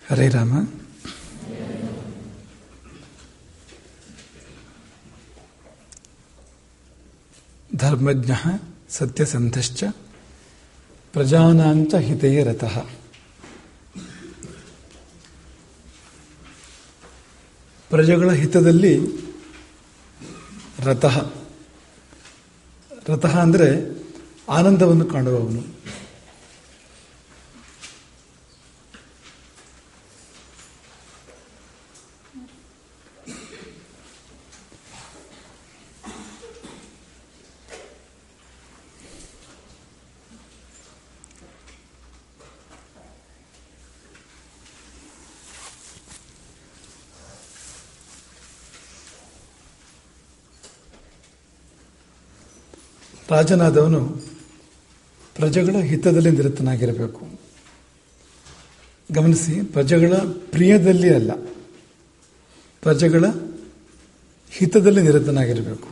ಹರೇ ರಾಮ. ಧರ್ಮಜ್ಞಃ ಸತ್ಯಸಂಧಶ್ಚ ಪ್ರಜಾನಾಂಚ ಹಿತೇ ರತಃ. ಪ್ರಜೆಗಳ ಹಿತದಲ್ಲಿ ರತಃ. ರತಃ ಅಂದರೆ ಆನಂದವನ್ನು ಕಾಣುವವನು. ರಾಜನಾದವನು ಪ್ರಜೆಗಳ ಹಿತದಲ್ಲಿ ನಿರತನಾಗಿರಬೇಕು. ಗಮನಿಸಿ, ಪ್ರಜೆಗಳ ಪ್ರಿಯದಲ್ಲಿ ಅಲ್ಲ, ಪ್ರಜೆಗಳ ಹಿತದಲ್ಲಿ ನಿರತನಾಗಿರಬೇಕು.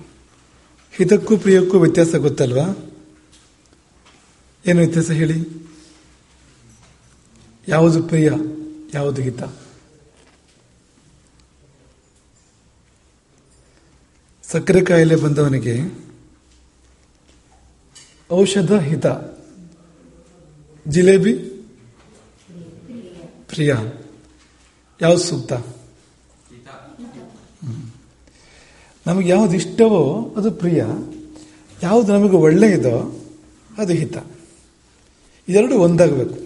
ಹಿತಕ್ಕೂ ಪ್ರಿಯಕ್ಕೂ ವ್ಯತ್ಯಾಸ ಗೊತ್ತಲ್ವಾ? ಏನು ವ್ಯತ್ಯಾಸ ಹೇಳಿ? ಯಾವುದು ಪ್ರಿಯ, ಯಾವುದು ಹಿತ? ಸಕ್ಕರೆ ಕಾಯಿಲೆ ಬಂದವನಿಗೆ ಔಷಧ ಹಿತ, ಜಿಲೇಬಿ ಪ್ರಿಯ. ಯಾವುದು ಸೂಕ್ತ? ನಮಗೆ ಯಾವುದು ಇಷ್ಟವೋ ಅದು ಪ್ರಿಯ, ಯಾವುದು ನಮಗೆ ಒಳ್ಳೆಯದೋ ಅದು ಹಿತ. ಇದೆರಡು ಒಂದಾಗಬೇಕು.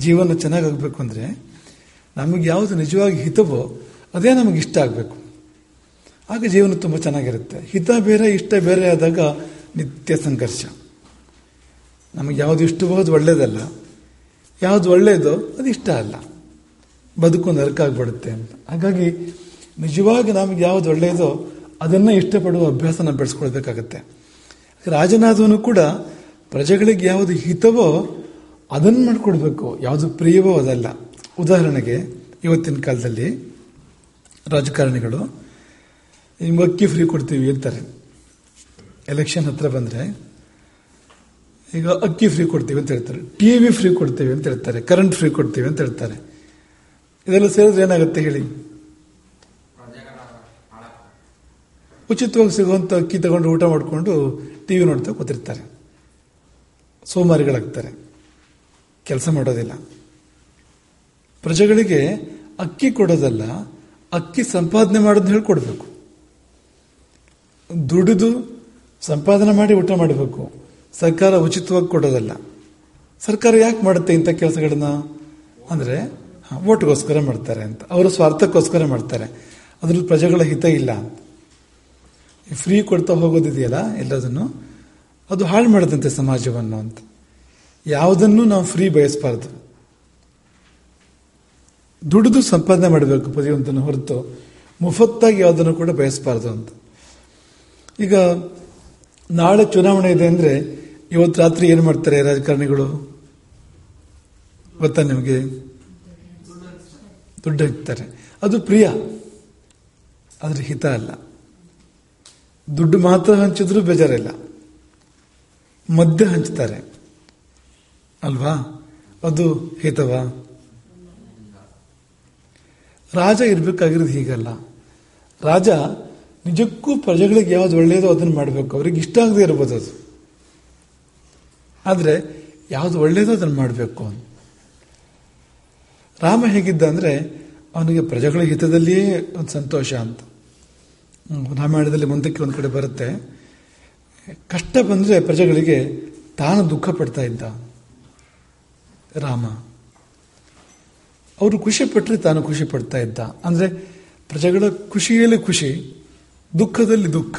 ಜೀವನ ಚೆನ್ನಾಗಾಗಬೇಕು ಅಂದರೆ ನಮಗೆ ಯಾವುದು ನಿಜವಾಗಿ ಹಿತವೋ ಅದೇ ನಮಗೆ ಇಷ್ಟ ಆಗಬೇಕು. ಆಗ ಜೀವನ ತುಂಬ ಚೆನ್ನಾಗಿರುತ್ತೆ. ಹಿತ ಬೇರೆ ಇಷ್ಟ ಬೇರೆ ಆದಾಗ ನಿತ್ಯ ಸಂಘರ್ಷ. ನಮಗೆ ಯಾವುದು ಇಷ್ಟವೋ ಅದು ಒಳ್ಳೇದಲ್ಲ, ಯಾವುದು ಒಳ್ಳೆಯದೋ ಅದು ಇಷ್ಟ ಅಲ್ಲ, ಬದುಕು ನರಕ ಆಗ್ಬಿಡುತ್ತೆ ಅಂತ. ಹಾಗಾಗಿ ನಿಜವಾಗಿ ನಮಗೆ ಯಾವುದು ಒಳ್ಳೆಯದೋ ಅದನ್ನು ಇಷ್ಟಪಡುವ ಅಭ್ಯಾಸ ನಾವು ಬೆಳೆಸ್ಕೊಳ್ಬೇಕಾಗತ್ತೆ. ರಾಜನಾದವನು ಕೂಡ ಪ್ರಜೆಗಳಿಗೆ ಯಾವುದು ಹಿತವೋ ಅದನ್ನು ಮಾಡಿಕೊಡ್ಬೇಕು, ಯಾವುದು ಪ್ರಿಯವೋ ಅದಲ್ಲ. ಉದಾಹರಣೆಗೆ ಇವತ್ತಿನ ಕಾಲದಲ್ಲಿ ರಾಜಕಾರಣಿಗಳು ನಿಮ್ಗೆ ಅಕ್ಕಿ ಫ್ರೀ ಕೊಡ್ತೀವಿ ಅಂತಾರೆ. ಎಲೆಕ್ಷನ್ ಹತ್ರ ಬಂದರೆ ಈಗ ಅಕ್ಕಿ ಫ್ರೀ ಕೊಡ್ತೀವಿ ಅಂತ ಹೇಳ್ತಾರೆ, ಟಿವಿ ಫ್ರೀ ಕೊಡ್ತೀವಿ ಅಂತ ಹೇಳ್ತಾರೆ, ಕರೆಂಟ್ ಫ್ರೀ ಕೊಡ್ತೀವಿ ಅಂತ ಹೇಳ್ತಾರೆ. ಇದೆಲ್ಲ ಸೇರಿದ್ರೆ ಏನಾಗುತ್ತೆ ಹೇಳಿ? ಉಚಿತವಾಗಿ ಸಿಗುವಂಥ ಅಕ್ಕಿ ತಗೊಂಡು ಊಟ ಮಾಡಿಕೊಂಡು ಟಿವಿ ನೋಡ್ತಾ ಕೂತಿರ್ತಾರೆ. ಸೋಮಾರಿಗಳಾಗ್ತಾರೆ, ಕೆಲಸ ಮಾಡೋದಿಲ್ಲ. ಪ್ರಜೆಗಳಿಗೆ ಅಕ್ಕಿ ಕೊಡೋದಲ್ಲ, ಅಕ್ಕಿ ಸಂಪಾದನೆ ಮಾಡೋದನ್ನ ಹೇಳ್ಕೊಡ್ಬೇಕು. ದುಡಿದು ಸಂಪಾದನೆ ಮಾಡಿ ಊಟ ಮಾಡಬೇಕು. ಸರ್ಕಾರ ಉಚಿತವಾಗಿ ಕೊಡೋದಲ್ಲ. ಸರ್ಕಾರ ಯಾಕೆ ಮಾಡುತ್ತೆ ಇಂಥ ಕೆಲಸಗಳನ್ನ ಅಂದರೆ ಓಟ್ಗೋಸ್ಕರ ಮಾಡ್ತಾರೆ ಅಂತ, ಅವರ ಸ್ವಾರ್ಥಕ್ಕೋಸ್ಕರ ಮಾಡ್ತಾರೆ. ಅದ್ರಲ್ಲಿ ಪ್ರಜೆಗಳ ಹಿತ ಇಲ್ಲ ಅಂತ. ಫ್ರೀ ಕೊಡ್ತಾ ಹೋಗೋದಿದೆಯಲ್ಲ ಎಲ್ಲದನ್ನು, ಅದು ಹಾಳು ಮಾಡುತ್ತಂತೆ ಸಮಾಜವನ್ನು ಅಂತ. ಯಾವುದನ್ನು ನಾವು ಫ್ರೀ ಬಯಸಬಾರ್ದು. ದುಡಿದು ಸಂಪಾದನೆ ಮಾಡಬೇಕು ಪ್ರತಿಯೊಂದನ್ನು ಹೊರತು ಮುಫತ್ತಾಗಿ ಯಾವುದನ್ನು ಕೂಡ ಬಯಸಬಾರ್ದು ಅಂತ. ಈಗ ನಾಳೆ ಚುನಾವಣೆ ಇದೆ ಅಂದರೆ ಇವತ್ತು ರಾತ್ರಿ ಏನು ಮಾಡ್ತಾರೆ ರಾಜಕಾರಣಿಗಳು ಗೊತ್ತಾ ನಿಮಗೆ? ದುಡ್ಡು ಹಾಕ್ತಾರೆ. ಅದು ಪ್ರಿಯ, ಆದರೆ ಹಿತ ಅಲ್ಲ. ದುಡ್ಡು ಮಾತ್ರ ಹಂಚಿದ್ರೂ ಬೇಜಾರಿಲ್ಲ, ಮದ್ಯ ಹಂಚ್ತಾರೆ ಅಲ್ವಾ? ಅದು ಹಿತವಾ? ರಾಜ ಇರಬೇಕಾಗಿರೋದು ಹೀಗಲ್ಲ. ರಾಜ ನಿಜಕ್ಕೂ ಪ್ರಜೆಗಳಿಗೆ ಯಾವ್ದು ಒಳ್ಳೆಯದೋ ಅದನ್ನು ಮಾಡಬೇಕು. ಅವ್ರಿಗೆ ಇಷ್ಟ ಆಗದೆ ಇರ್ಬೋದು ಅದು, ಆದರೆ ಯಾವುದು ಒಳ್ಳೆಯದೋ ಅದನ್ನು ಮಾಡಬೇಕು. ರಾಮ ಹೇಗಿದ್ದ ಅಂದರೆ ಅವನಿಗೆ ಪ್ರಜೆಗಳ ಹಿತದಲ್ಲಿಯೇ ಒಂದು ಸಂತೋಷ ಅಂತ. ರಾಮಾಯಣದಲ್ಲಿ ಮುಂದಕ್ಕೆ ಒಂದು ಕಡೆ ಬರುತ್ತೆ, ಕಷ್ಟ ಬಂದರೆ ಪ್ರಜೆಗಳಿಗೆ ತಾನು ದುಃಖ ಪಡ್ತಾ ಇದ್ದ ರಾಮ. ಅವರು ಖುಷಿ ಪಟ್ಟರೆ ತಾನು ಖುಷಿ ಪಡ್ತಾ ಇದ್ದ. ಅಂದರೆ ಪ್ರಜೆಗಳ ಖುಷಿಯಲ್ಲಿ ಖುಷಿ, ದುಃಖದಲ್ಲಿ ದುಃಖ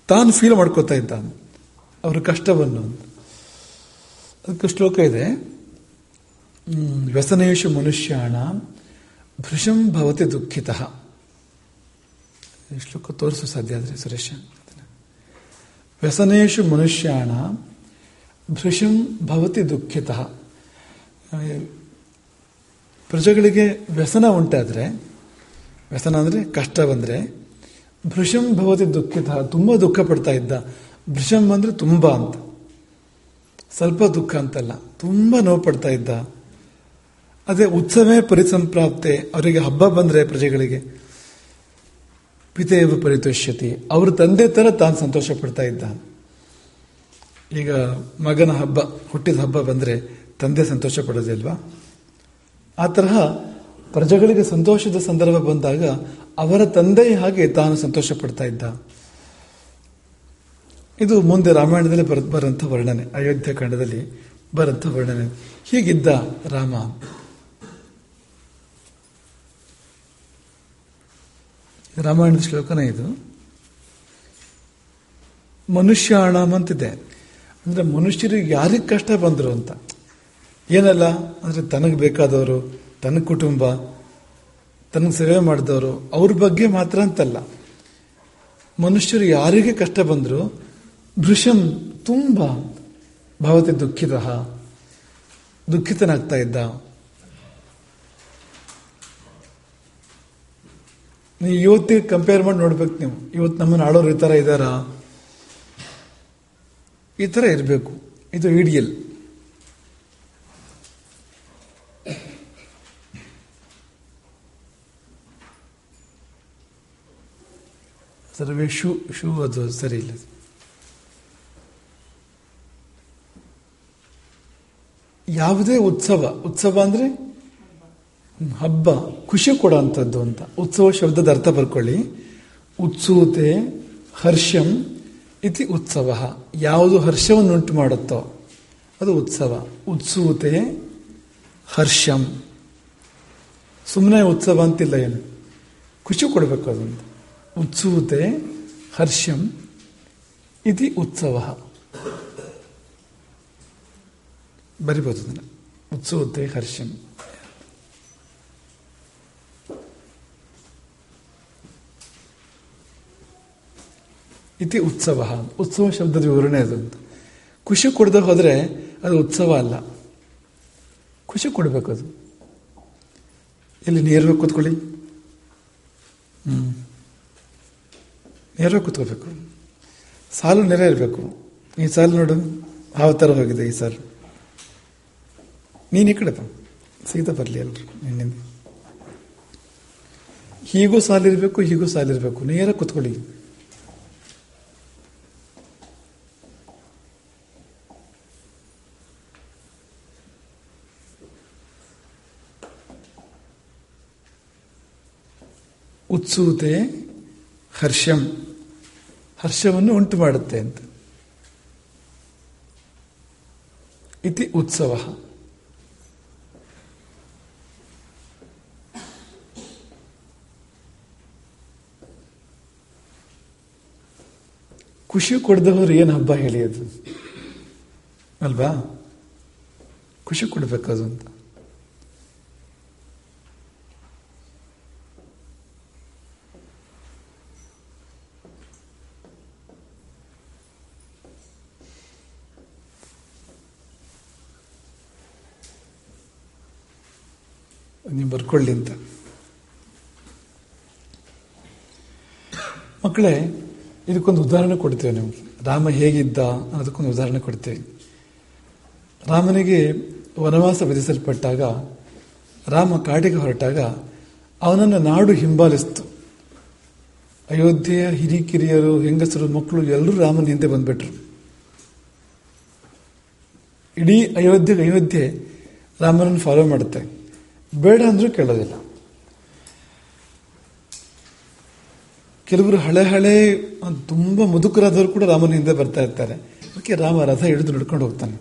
ತಾನು ಫೀಲ್ ಮಾಡ್ಕೋತಾ ಇದ್ದ ಅವರ ಕಷ್ಟವನ್ನು. ಅದಕ್ಕೆ ಶ್ಲೋಕ ಇದೆ, ವ್ಯಸನೇಶು ಮನುಷ್ಯಾಣ ಭೃಶಂ ಭವತಿ ದುಃಖಿತಃ. ಶ್ಲೋಕ ತೋರಿಸು ಸಾಧ್ಯ ಆದರೆ ಸುರೇಶ. ವ್ಯಸನೇಶು ಮನುಷ್ಯಾಣ ಭೃಶಂ ಭವತಿ ದುಃಖಿತಃ. ಪ್ರಜೆಗಳಿಗೆ ವ್ಯಸನ ಉಂಟಾದರೆ, ವ್ಯಸನ ಅಂದರೆ ಕಷ್ಟ ಬಂದರೆ, ಭೃಶಂ ಭವತಿ ದುಃಖಿತ, ತುಂಬ ದುಃಖ ಪಡ್ತಾ ಇದ್ದ. ಭೃಶಂ ಅಂದರೆ ತುಂಬ ಅಂತ, ಸ್ವಲ್ಪ ದುಃಖ ಅಂತಲ್ಲ, ತುಂಬ ನೋವು ಪಡ್ತಾ ಇದ್ದ. ಅದೇ ಉತ್ಸವೇ ಪರಿಸಂಪ್ರಾಪ್ತೆ, ಅವರಿಗೆ ಹಬ್ಬ ಬಂದರೆ ಪ್ರಜೆಗಳಿಗೆ ಪಿತೇವ ಪರಿತೋಷ್ಯತಿ, ಅವ್ರ ತಂದೆ ತರ ತಾನು ಸಂತೋಷ ಪಡ್ತಾ ಇದ್ದ. ಈಗ ಮಗನ ಹಬ್ಬ, ಹುಟ್ಟಿದ ಹಬ್ಬ ಬಂದರೆ ತಂದೆ ಸಂತೋಷ ಪಡೋದಿಲ್ವಾ? ಆ ತರಹ ಪ್ರಜೆಗಳಿಗೆ ಸಂತೋಷದ ಸಂದರ್ಭ ಬಂದಾಗ ಅವರ ತಂದೆ ಹಾಗೆ ತಾನು ಸಂತೋಷ ಪಡ್ತಾ ಇದ್ದ. ಇದು ಮುಂದೆ ರಾಮಾಯಣದಲ್ಲಿ ಬರಂಥ ವರ್ಣನೆ, ಅಯೋಧ್ಯ ಕಾಂಡದಲ್ಲಿ ಬರಂಥ ವರ್ಣನೆ. ಹೀಗಿದ್ದ ರಾಮ. ರಾಮಾಯಣದ ಶ್ಲೋಕನೇ ಇದು. ಮನುಷ್ಯಾಣಂ ಅಂತಿದೆ. ಅಂದ್ರೆ ಮನುಷ್ಯರಿಗೆ ಯಾರಿಗೆ ಕಷ್ಟ ಬಂದರು ಅಂತ ಏನಲ್ಲ, ಅಂದ್ರೆ ತನಗೆ ಬೇಕಾದವರು, ತನ್ನ ಕುಟುಂಬ, ತನಗೆ ಸೇವೆ ಮಾಡಿದವರು, ಅವ್ರ ಬಗ್ಗೆ ಮಾತ್ರ ಅಂತಲ್ಲ. ಮನುಷ್ಯರು ಯಾರಿಗೆ ಕಷ್ಟ ಬಂದರು ಭೃಶಂ ತುಂಬ ಭವತಿ ದುಃಖಿತನಾಗ್ತಾ ಇದ್ದ. ನೀವು ಇವತ್ತಿಗೆ ಕಂಪೇರ್ ಮಾಡಿ ನೋಡ್ಬೇಕು. ನೀವು ಇವತ್ತು ನಮ್ಮನ್ನು ಆಳೋರು ಈ ಥರ ಇದ್ದಾರಾ? ಈ ಥರ ಇರಬೇಕು. ಇದು ಐಡಿಯಲ್. ಸರ್ವೇ ಶೂ ಅದು ಸರಿ ಇಲ್ಲ. ಯಾವುದೇ ಉತ್ಸವ ಅಂದ್ರೆ ಹಬ್ಬ, ಖುಷಿ ಕೊಡೋಂಥದ್ದು ಅಂತ. ಉತ್ಸವ ಶಬ್ದದ ಅರ್ಥ ಬರ್ಕೊಳ್ಳಿ. ಉತ್ಸೂತೆ ಹರ್ಷಂ ಇತಿ ಉತ್ಸವ. ಯಾವುದು ಹರ್ಷವನ್ನುಂಟು ಮಾಡುತ್ತೋ ಅದು ಉತ್ಸವ. ಉತ್ಸೂತೆ ಹರ್ಷಂ. ಸುಮ್ಮನೆ ಉತ್ಸವ ಅಂತಿಲ್ಲ, ಏನು ಖುಷಿ ಕೊಡಬೇಕು ಅದಂತ. ಉತ್ಸೂತೆ ಹರ್ಷಂ ಇತಿ ಉತ್ಸವ. ಬರಿಬೋದು ಅದನ್ನು. ಉತ್ಸೂತೆ ಹರ್ಷಂ. ಇತಿ ಉತ್ಸವ. ಉತ್ಸವ ಶಬ್ದದ ವಿವರಣೆ ಅದು ಅಂತ. ಖುಷಿ ಕೊಡದೆ ಹೋದರೆ ಅದು ಉತ್ಸವ ಅಲ್ಲ. ಖುಷಿ ಕೊಡಬೇಕು ಅದು. ಇಲ್ಲಿ ನೇರವಾಗಿ ಕೂತ್ಕೊಳ್ಳಿ. ನೇರವಾಗಿ ಕೂತ್ಕೋಬೇಕು. ಸಾಲು ನೆರೆ ಇರಬೇಕು. ಈ ಸಾಲು ನೋಡು ಯಾವ ಥರ ಹೋಗಿದೆ ಈ ಸಾಲು. ನೀನು ಈ ಕಡೆಪ್ಪ, ಸೀದಾ ಬರಲಿ ಅಲ್ರಿ ನಿನ್ನಿಂದ. ಹೀಗೂ ಸಾಲಿರಬೇಕು, ಹೀಗೂ ಸಾಲಿರಬೇಕು. ನೇರ ಕೂತ್ಕೊಳ್ಳಿ. ಉತ್ಸೂತೆ ಹರ್ಷಂ, ಹರ್ಷವನ್ನು ಉಂಟು ಮಾಡುತ್ತೆ ಅಂತ. ಇತಿ ಉತ್ಸವ. ಖುಷಿ ಕೊಡದವರು ಏನು ಹಬ್ಬ ಹೇಳಿ ಅದು ಅಲ್ವಾ? ಖುಷಿ ಕೊಡಬೇಕದು ಅಂತ. ನೀವು ಬರ್ಕೊಳ್ಳಿ ಅಂತ. ಮಕ್ಕಳೇ, ಇದಕ್ಕೊಂದು ಉದಾಹರಣೆ ಕೊಡ್ತೇವೆ ನಿಮಗೆ. ರಾಮ ಹೇಗಿದ್ದ ಅನ್ನೋದಕ್ಕೊಂದು ಉದಾಹರಣೆ ಕೊಡ್ತೇವೆ. ರಾಮನಿಗೆ ವನವಾಸ ವಿಧಿಸಲ್ಪಟ್ಟಾಗ, ರಾಮ ಕಾಡಿಗೆ ಹೊರಟಾಗ ಅವನನ್ನು ನಾಡು ಹಿಂಬಾಲಿಸ್ತು. ಅಯೋಧ್ಯೆಯ ಹಿರಿಕಿರಿಯರು, ಹೆಂಗಸರು, ಮಕ್ಕಳು ಎಲ್ಲರೂ ರಾಮನ ಹಿಂದೆ ಬಂದ್ಬಿಟ್ರು. ಇಡೀ ಅಯೋಧ್ಯೆ ರಾಮನನ್ನು ಫಾಲೋ ಮಾಡುತ್ತೆ. ಬೇಡ ಅಂದ್ರೂ ಕೇಳೋದಿಲ್ಲ. ಕೆಲವರು ಹಳೆ ತುಂಬ ಮುದುಕರಾದವರು ಕೂಡ ರಾಮನ ಹಿಂದೆ ಬರ್ತಾ ಇರ್ತಾರೆ. ಅದಕ್ಕೆ ರಾಮ ರಥ ಹಿಡಿದು ನಡ್ಕೊಂಡು ಹೋಗ್ತಾನೆ.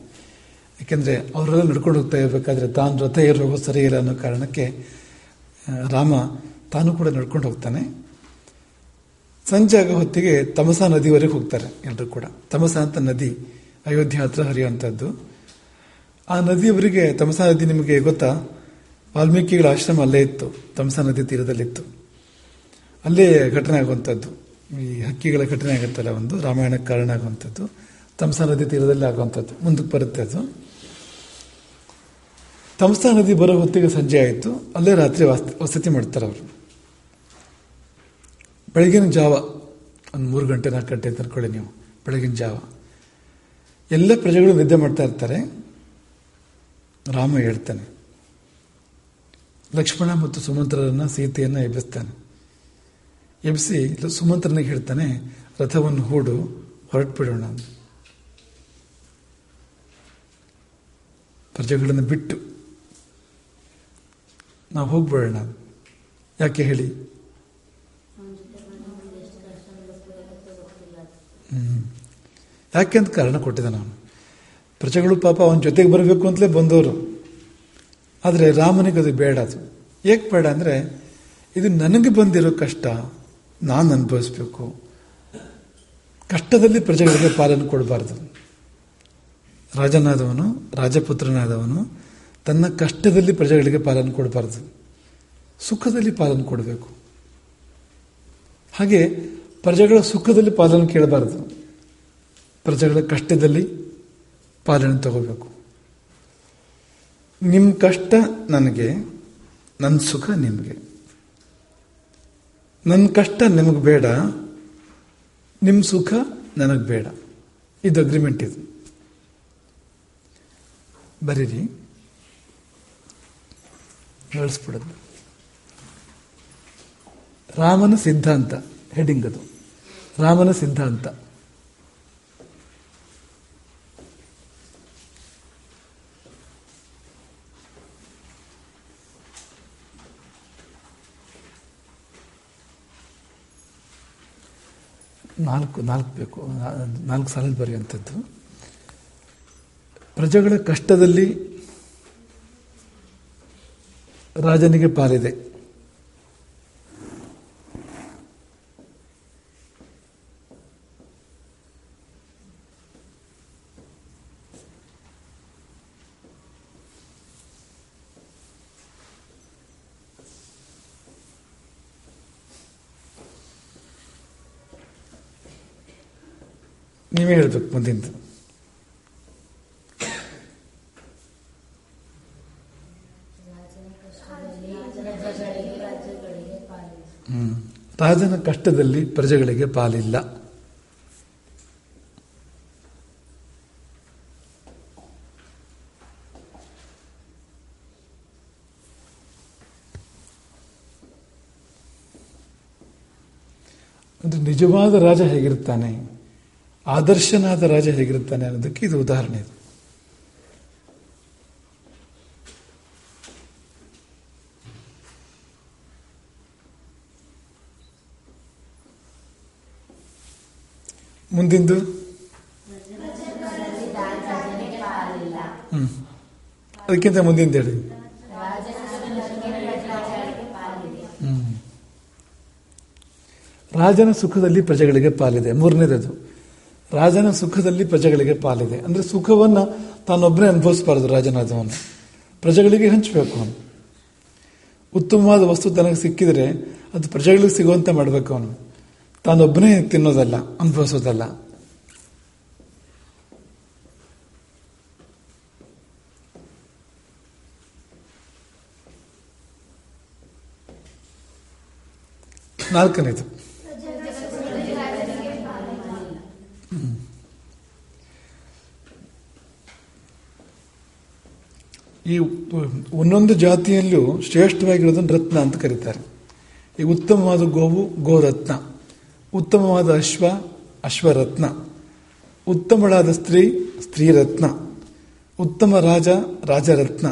ಯಾಕೆಂದರೆ ಅವರೆಲ್ಲ ನಡ್ಕೊಂಡು ಹೋಗ್ತಾ ಇರಬೇಕಾದ್ರೆ ತಾನು ರಥ ಏರಿ ಹೋಗೋ ಸರಿ ಇಲ್ಲ ಅನ್ನೋ ಕಾರಣಕ್ಕೆ ರಾಮ ತಾನು ಕೂಡ ನಡ್ಕೊಂಡು ಹೋಗ್ತಾನೆ. ಸಂಜೆ ಆಗೋ ಹೊತ್ತಿಗೆ ತಮಸಾ ನದಿವರೆಗೆ ಹೋಗ್ತಾರೆ ಎಲ್ಲರೂ ಕೂಡ. ತಮಸಾ ಅಂತ ನದಿ ಅಯೋಧ್ಯೆ ಹತ್ರ ಹರಿಯುವಂಥದ್ದು. ಆ ನದಿಯವರಿಗೆ, ತಮಸಾ ನದಿ ನಿಮಗೆ ಗೊತ್ತಾ? ವಾಲ್ಮೀಕಿಗಳ ಆಶ್ರಮ ಅಲ್ಲೇ ಇತ್ತು, ತಮಸಾ ನದಿ ತೀರದಲ್ಲಿತ್ತು. ಅಲ್ಲೇ ಘಟನೆ ಆಗುವಂಥದ್ದು, ಈ ಹಕ್ಕಿಗಳ ಘಟನೆ ಆಗುತ್ತಲ್ಲ ಒಂದು, ರಾಮಾಯಣಕ್ಕೆ ಕಾರಣ ಆಗುವಂಥದ್ದು ತಮಸಾ ನದಿ ತೀರದಲ್ಲಿ ಆಗುವಂಥದ್ದು. ಮುಂದಕ್ಕೆ ಬರುತ್ತೆ ಅದು. ತಮಸಾ ನದಿ ಬರೋ ಹೊತ್ತಿಗೆ ಸಂಜೆ ಆಯಿತು. ಅಲ್ಲೇ ರಾತ್ರಿ ವಸತಿ ಮಾಡ್ತಾರೆ ಅವರು. ಬೆಳಗಿನ ಜಾವ ಒಂದು 3 ಗಂಟೆ 4 ಗಂಟೆ ಅಂತ ಅನ್ಕೊಳ್ಳಿ ನೀವು. ಬೆಳಗಿನ ಜಾವ ಎಲ್ಲ ಪ್ರಜೆಗಳು ನಿದ್ದೆ ಮಾಡ್ತಾ ಇರ್ತಾರೆ. ರಾಮ ಹೇಳ್ತಾನೆ, ಲಕ್ಷ್ಮಣ ಮತ್ತು ಸುಮಂತ್ರರನ್ನ ಸೀತೆಯನ್ನು ಎಬ್ಬಿಸ್ತಾನೆ. ಎಬ್ಬಿಸಿ ಸುಮಂತ್ರನಿಗೆ ಹೇಳ್ತಾನೆ, ರಥವನ್ನು ಹೂಡು, ಹೊರಟುಬಿಡೋಣ. ಪ್ರಜೆಗಳನ್ನು ಬಿಟ್ಟು ನಾವು ಹೋಗ್ಬಿಡೋಣ. ಯಾಕೆ ಹೇಳಿ? ಯಾಕೆ ಅಂತ ಕಾರಣ ಕೊಟ್ಟಿದ್ದ ನಾನು. ಪ್ರಜೆಗಳು ಪಾಪ ಅವನ ಜೊತೆಗೆ ಬರಬೇಕು ಅಂತಲೇ ಬಂದವರು. ಆದರೆ ರಾಮನಿಗೆ ಅದು ಬೇಡ. ಅದು ಏಕೆ ಬೇಡ ಅಂದರೆ, ಇದು ನನಗೆ ಬಂದಿರೋ ಕಷ್ಟ ನಾನು ಅನುಭವಿಸ್ಬೇಕು. ಕಷ್ಟದಲ್ಲಿ ಪ್ರಜೆಗಳಿಗೆ ಪಾಲನೆ ಕೊಡಬಾರ್ದು. ರಾಜನಾದವನು, ರಾಜಪುತ್ರನಾದವನು ತನ್ನ ಕಷ್ಟದಲ್ಲಿ ಪ್ರಜೆಗಳಿಗೆ ಪಾಲನೆ ಕೊಡಬಾರ್ದು, ಸುಖದಲ್ಲಿ ಪಾಲನೆ ಕೊಡಬೇಕು. ಹಾಗೆ ಪ್ರಜೆಗಳ ಸುಖದಲ್ಲಿ ಪಾಲನೆ ಕೇಳಬಾರ್ದು, ಪ್ರಜೆಗಳ ಕಷ್ಟದಲ್ಲಿ ಪಾಲನೆ ತಗೋಬೇಕು. ನಿಮ್ಮ ಕಷ್ಟ ನನಗೆ, ನನ್ನ ಸುಖ ನಿಮಗೆ. ನನ್ನ ಕಷ್ಟ ನಿಮಗೆ ಬೇಡ, ನಿಮ್ಮ ಸುಖ ನನಗೆ ಬೇಡ. ಇದು ಅಗ್ರಿಮೆಂಟ್. ಇದು ಬರೀರಿ, ಹೇಳಿಸ್ಬಿಡೋದು. ರಾಮನ ಸಿದ್ಧಾಂತ ಹೆಡಿಂಗ್ ಅದು. ರಾಮನ ಸಿದ್ಧಾಂತ. ನಾಲ್ಕು ಬೇಕು, 4 ಸಾಲಲ್ಲಿ ಬರೆಯುವಂಥದ್ದು. ಪ್ರಜೆಗಳ ಕಷ್ಟದಲ್ಲಿ ರಾಜನಿಗೆ ಪಾಲಿದೆ. ನೀವೇ ಹೇಳ್ಬೇಕು ಮುಂದಿಂದು. ರಾಜನ ಕಷ್ಟದಲ್ಲಿ ಪ್ರಜೆಗಳಿಗೆ ಪಾಲಿಲ್ಲ. ಅಂದ್ರೆ ನಿಜವಾದ ರಾಜ ಹೇಗಿರ್ತಾನೆ, ಆದರ್ಶನಾದ ರಾಜ ಹೇಗಿರ್ತಾನೆ ಅನ್ನೋದಕ್ಕೆ ಇದು ಉದಾಹರಣೆ. ಇದು ಮುಂದಿಂದು. ಅದಕ್ಕಿಂತ ಮುಂದಿಂದ ಹೇಳಿ. ರಾಜನ ಸುಖದಲ್ಲಿ ಪ್ರಜೆಗಳಿಗೆ ಪಾಲಿದೆ. ಮೂರನೇದದು, ರಾಜನ ಸುಖದಲ್ಲಿ ಪ್ರಜೆಗಳಿಗೆ ಪಾಲಿದೆ. ಅಂದ್ರೆ ಸುಖವನ್ನ ತಾನೊಬ್ಬನೇ ಅನುಭವಿಸಬಾರದು. ರಾಜನಾದವನು ಪ್ರಜೆಗಳಿಗೆ ಹಂಚಬೇಕು. ಅವನು ಉತ್ತಮವಾದ ವಸ್ತು ತನಗೆ ಸಿಕ್ಕಿದ್ರೆ ಅದು ಪ್ರಜೆಗಳಿಗೆ ಸಿಗುವಂತೆ ಮಾಡಬೇಕು. ಅವನು ತಾನೊಬ್ಬನೇ ತಿನ್ನೋದಲ್ಲ, ಅನುಭವಿಸೋದಲ್ಲ. ನಾಲ್ಕನೇದು, ಈ ಒಂದೊಂದು ಜಾತಿಯಲ್ಲೂ ಶ್ರೇಷ್ಠವಾಗಿರೋದನ್ನು ರತ್ನ ಅಂತ ಕರೀತಾರೆ. ಈ ಉತ್ತಮವಾದ ಗೋವು ಗೋರತ್ನ, ಉತ್ತಮವಾದ ಅಶ್ವ ಅಶ್ವರತ್ನ, ಉತ್ತಮಳಾದ ಸ್ತ್ರೀ ಸ್ತ್ರೀರತ್ನ, ಉತ್ತಮ ರಾಜ ರಾಜರತ್ನ.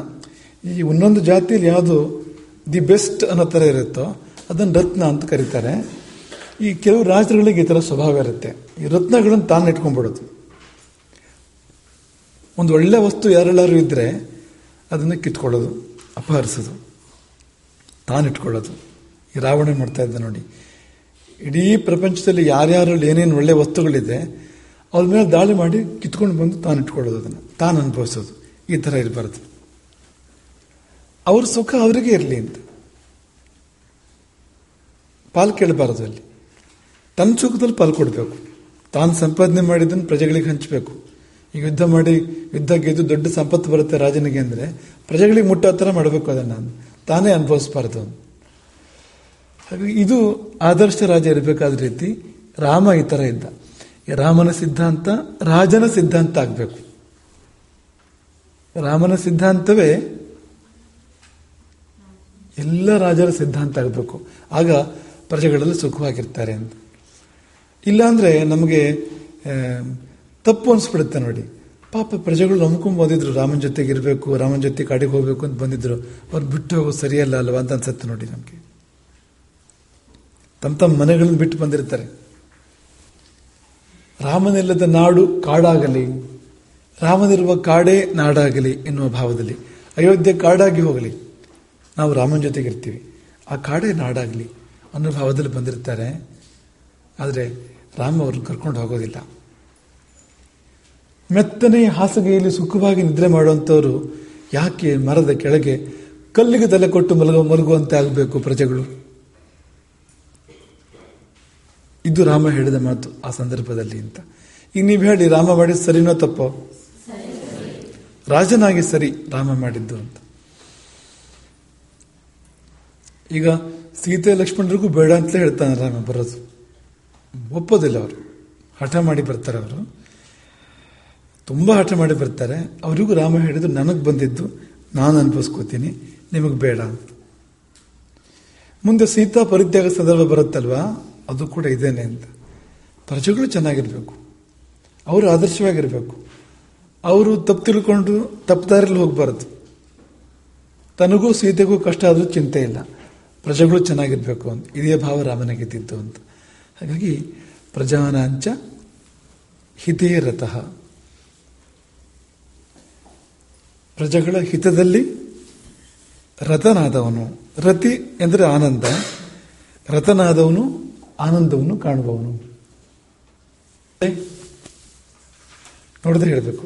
ಈ ಒಂದೊಂದು ಜಾತಿಯಲ್ಲಿ ಯಾವುದು ದಿ ಬೆಸ್ಟ್ ಅನ್ನೋ ಥರ ಇರುತ್ತೋ ಅದನ್ನು ರತ್ನ ಅಂತ ಕರೀತಾರೆ. ಈ ಕೆಲವು ರಾಜರುಗಳಿಗೆ ಈ ಥರ ಸ್ವಭಾವ ಇರುತ್ತೆ. ಈ ರತ್ನಗಳನ್ನು ತಾನು ಇಟ್ಕೊಂಡ್ಬಿಡೋದು. ಒಂದು ಒಳ್ಳೆ ವಸ್ತು ಯಾರೆಲ್ಲರೂ ಇದ್ರೆ ಅದನ್ನು ಕಿತ್ಕೊಳ್ಳೋದು, ಅಪಹರಿಸೋದು, ತಾನಿಟ್ಕೊಳ್ಳೋದು. ಈ ರಾವಣ ಮಾಡ್ತಾ ಇದ್ದ ನೋಡಿ. ಇಡೀ ಪ್ರಪಂಚದಲ್ಲಿ ಯಾರ್ಯಾರಲ್ಲಿ ಏನೇನು ಒಳ್ಳೆ ವಸ್ತುಗಳಿದೆ ಅವ್ರ ಮೇಲೆ ದಾಳಿ ಮಾಡಿ ಕಿತ್ಕೊಂಡು ಬಂದು ತಾನಿಟ್ಕೊಳ್ಳೋದು, ಅದನ್ನು ತಾನು ಅನುಭವಿಸೋದು. ಈ ಥರ ಇರಬಾರ್ದು. ಅವ್ರ ಸುಖ ಅವರಿಗೆ ಇರಲಿ ಅಂತ ಪಾಲು ಕೇಳಬಾರದು. ಅಲ್ಲಿ ತನ್ನ ಸುಖದಲ್ಲಿ ಪಾಲು ಕೊಡಬೇಕು. ತಾನು ಸಂಪಾದನೆ ಮಾಡಿದ್ದನ್ನು ಪ್ರಜೆಗಳಿಗೆ ಹಂಚಬೇಕು. ಈಗ ಯುದ್ಧ ಮಾಡಿ ಯುದ್ಧ ಗೆದ್ದು ದೊಡ್ಡ ಸಂಪತ್ತು ಬರುತ್ತೆ ರಾಜನಿಗೆ ಅಂದರೆ ಪ್ರಜೆಗಳಿಗೆ ಮುಟ್ಟೋ ಥರ ಮಾಡಬೇಕು. ಅದನ್ನು ತಾನೇ ಅನುಭವಿಸಬಾರ್ದು. ಹಾಗಾಗಿ ಇದು ಆದರ್ಶ ರಾಜ ಇರಬೇಕಾದ ರೀತಿ. ರಾಮ ಈ ಥರ ಇದ್ದ. ಈ ರಾಮನ ಸಿದ್ಧಾಂತ ರಾಜನ ಸಿದ್ಧಾಂತ ಆಗಬೇಕು. ರಾಮನ ಸಿದ್ಧಾಂತವೇ ಎಲ್ಲ ರಾಜರ ಸಿದ್ಧಾಂತ ಆಗಬೇಕು. ಆಗ ಪ್ರಜೆಗಳೆಲ್ಲ ಸುಖವಾಗಿರ್ತಾರೆ ಅಂತ. ಇಲ್ಲಾಂದ್ರೆ ನಮಗೆ ತಪ್ಪು ಅನಿಸ್ಬಿಡುತ್ತೆ ನೋಡಿ. ಪಾಪ ಪ್ರಜೆಗಳು ನಂಬ್ಕೊಂಡು ಬಂದಿದ್ರು, ರಾಮನ ಜೊತೆಗೆ ಇರಬೇಕು, ರಾಮನ ಜೊತೆ ಕಾಡಿಗೆ ಹೋಗ್ಬೇಕು ಅಂತ ಬಂದಿದ್ರು. ಅವ್ರು ಬಿಟ್ಟು ಹೋಗೋದು ಸರಿಯಲ್ಲ ಅಲ್ವಾ ಅಂತ ಅನ್ಸುತ್ತೆ ನೋಡಿ ನಮಗೆ. ತಮ್ಮ ಮನೆಗಳನ್ನು ಬಿಟ್ಟು ಬಂದಿರ್ತಾರೆ. ರಾಮನಿಲ್ಲದ ನಾಡು ಕಾಡಾಗಲಿ, ರಾಮನಿರುವ ಕಾಡೇ ನಾಡಾಗಲಿ ಎನ್ನುವ ಭಾವದಲ್ಲಿ ಅಯೋಧ್ಯೆ ಕಾಡಾಗಿ ಹೋಗಲಿ, ನಾವು ರಾಮನ ಜೊತೆಗೆ ಇರ್ತೀವಿ, ಆ ಕಾಡೇ ನಾಡಾಗಲಿ ಅನ್ನೋ ಭಾವದಲ್ಲಿ ಬಂದಿರ್ತಾರೆ. ಆದರೆ ರಾಮ ಅವ್ರನ್ನ ಕರ್ಕೊಂಡು ಹೋಗೋದಿಲ್ಲ. ಮೆತ್ತನೆ ಹಾಸಿಗೆಯಲ್ಲಿ ಸುಖವಾಗಿ ನಿದ್ರೆ ಮಾಡುವಂಥವ್ರು ಯಾಕೆ ಮರದ ಕೆಳಗೆ ಕಲ್ಲಿಗೆ ತಲೆ ಕೊಟ್ಟು ಮಲಗುವಂತೆ ಆಗಬೇಕು ಪ್ರಜೆಗಳು? ಇದು ರಾಮ ಹೇಳಿದ ಮಾತು ಆ ಸಂದರ್ಭದಲ್ಲಿ ಅಂತ. ಈಗ ನೀವು ಹೇಳಿ, ರಾಮ ಮಾಡಿದ ಸರಿನೋ ತಪ್ಪೋ? ರಾಜನಾಗಿ ಸರಿ ರಾಮ ಮಾಡಿದ್ದು ಅಂತ. ಈಗ ಸೀತೆ ಲಕ್ಷ್ಮಣರಿಗೂ ಬೇಡ ಅಂತಲೇ ಹೇಳ್ತಾನೆ ರಾಮ ಬರೋದು. ಒಪ್ಪೋದಿಲ್ಲ ಅವರು, ಹಠ ಮಾಡಿ ಬರ್ತಾರೆ. ಅವರು ತುಂಬ ಹಠ ಮಾಡಿ ಬರ್ತಾರೆ. ಅವರಿಗೂ ರಾಮ ಹೇಳಿದ್ರು, ನನಗೆ ಬಂದಿದ್ದು ನಾನು ಅನುಭವಿಸ್ಕೋತೀನಿ, ನಿಮಗೆ ಬೇಡ ಅಂತ. ಮುಂದೆ ಸೀತಾ ಪರಿತ್ಯಾಗ ಸಂದರ್ಭ ಬರುತ್ತಲ್ವಾ, ಅದು ಕೂಡ ಇದೇನೆ ಅಂತ. ಪ್ರಜೆಗಳು ಚೆನ್ನಾಗಿರ್ಬೇಕು, ಅವರು ಆದರ್ಶವಾಗಿರ್ಬೇಕು, ಅವರು ತಪ್ಪು ತಿಳ್ಕೊಂಡು ತಪ್ಪು ದಾರಿಯಲ್ಲಿ ಹೋಗಬಾರದು. ತನಗೂ ಸೀತೆಗೂ ಕಷ್ಟ ಆದರೂ ಚಿಂತೆ ಇಲ್ಲ, ಪ್ರಜೆಗಳು ಚೆನ್ನಾಗಿರ್ಬೇಕು ಅಂತ. ಇದೇ ಭಾವ ರಾಮನಿಗಿದ್ದಿದ್ದು ಅಂತ. ಹಾಗಾಗಿ ಪ್ರಜಾನಾಂಚ ಹಿತೇ ರತಃ, ಪ್ರಜೆಗಳ ಹಿತದಲ್ಲಿ ರತನಾದವನು. ರತಿ ಎಂದರೆ ಆನಂದ, ರತನಾದವನು ಆನಂದವನ್ನು ಕಾಣುವವನು. ನೋಡಿದ್ರೆ ಹೇಳಬೇಕು.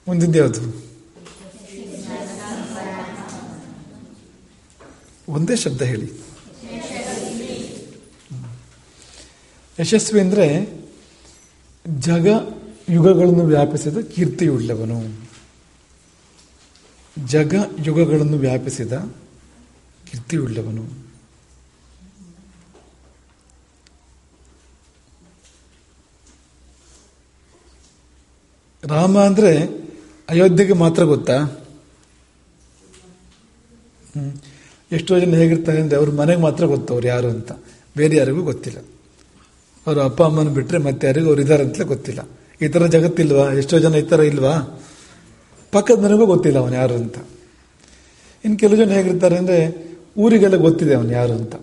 ಮುಂದಿದ್ದು ಯಾವುದು? ಒಂದೇ ಶಬ್ದ ಹೇಳಿ. ಯಶಸ್ವಿ ಅಂದರೆ ಜಗ ಯುಗಗಳನ್ನು ವ್ಯಾಪಿಸಿದ ಕೀರ್ತಿಯುಳ್ಳವನು. ಜಗ ಯುಗಗಳನ್ನು ವ್ಯಾಪಿಸಿದ ಕೀರ್ತಿಯುಳ್ಳವನು. ರಾಮ ಅಂದ್ರೆ ಅಯೋಧ್ಯೆಗೆ ಮಾತ್ರ ಗೊತ್ತಾ? ಎಷ್ಟೋ ಜನ ಹೇಗಿರ್ತಾರೆ ಅಂದ್ರೆ ಅವ್ರ ಮನೆಗೆ ಮಾತ್ರ ಗೊತ್ತು ಅವ್ರು ಯಾರು ಅಂತ, ಬೇರೆ ಯಾರಿಗೂ ಗೊತ್ತಿಲ್ಲ. ಅವ್ರ ಅಪ್ಪ ಅಮ್ಮನ ಬಿಟ್ರೆ ಮತ್ತೆ ಯಾರಿಗೂ ಅವ್ರು ಇದಾರೆ ಅಂತಲೇ ಗೊತ್ತಿಲ್ಲ. ಈ ಥರ ಜಗತ್ತಿಲ್ವಾ? ಎಷ್ಟೋ ಜನ ಈ ಥರ ಇಲ್ವಾ? ಪಕ್ಕದ ಮನೆಗೂ ಗೊತ್ತಿಲ್ಲ ಅವನು ಯಾರು ಅಂತ. ಇನ್ನು ಕೆಲವು ಜನ ಹೇಗಿರ್ತಾರೆ ಅಂದರೆ ಊರಿಗೆಲ್ಲ ಗೊತ್ತಿದೆ ಅವನು ಯಾರು ಅಂತ.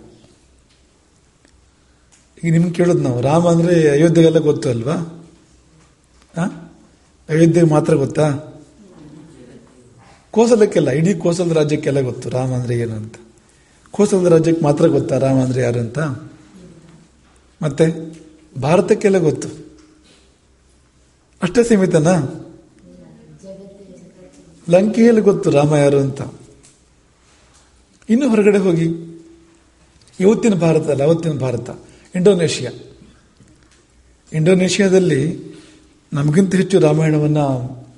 ಈಗ ನಿಮ್ಗೆ ಕೇಳೋದು ನಾವು, ರಾಮ ಅಂದರೆ ಅಯೋಧ್ಯೆಗೆಲ್ಲ ಗೊತ್ತು ಅಲ್ವಾ? ಅಯೋಧ್ಯೆಗೆ ಮಾತ್ರ ಗೊತ್ತಾ? ಕೋಸಲಕ್ಕೆಲ್ಲ, ಇಡೀ ಕೋಸಲದ ರಾಜ್ಯಕ್ಕೆಲ್ಲ ಗೊತ್ತು ರಾಮ ಅಂದರೆ ಏನು ಅಂತ. ಕೋಸಲದ ರಾಜ್ಯಕ್ಕೆ ಮಾತ್ರ ಗೊತ್ತಾ ರಾಮ ಅಂದರೆ ಯಾರು ಅಂತ? ಮತ್ತೆ ಭಾರತಕ್ಕೆಲ್ಲ ಗೊತ್ತು. ಅಷ್ಟೇ ಸೀಮಿತನಾ? ಲಂಕೆಯಲ್ಲಿ ಗೊತ್ತು ರಾಮ ಯಾರು ಅಂತ. ಇನ್ನು ಹೊರಗಡೆ ಹೋಗಿ, ಇವತ್ತಿನ ಭಾರತ ಅಲ್ಲ, ಅವತ್ತಿನ ಭಾರತ, ಇಂಡೋನೇಷ್ಯಾದಲ್ಲಿ ನಮಗಿಂತ ಹೆಚ್ಚು ರಾಮಾಯಣವನ್ನು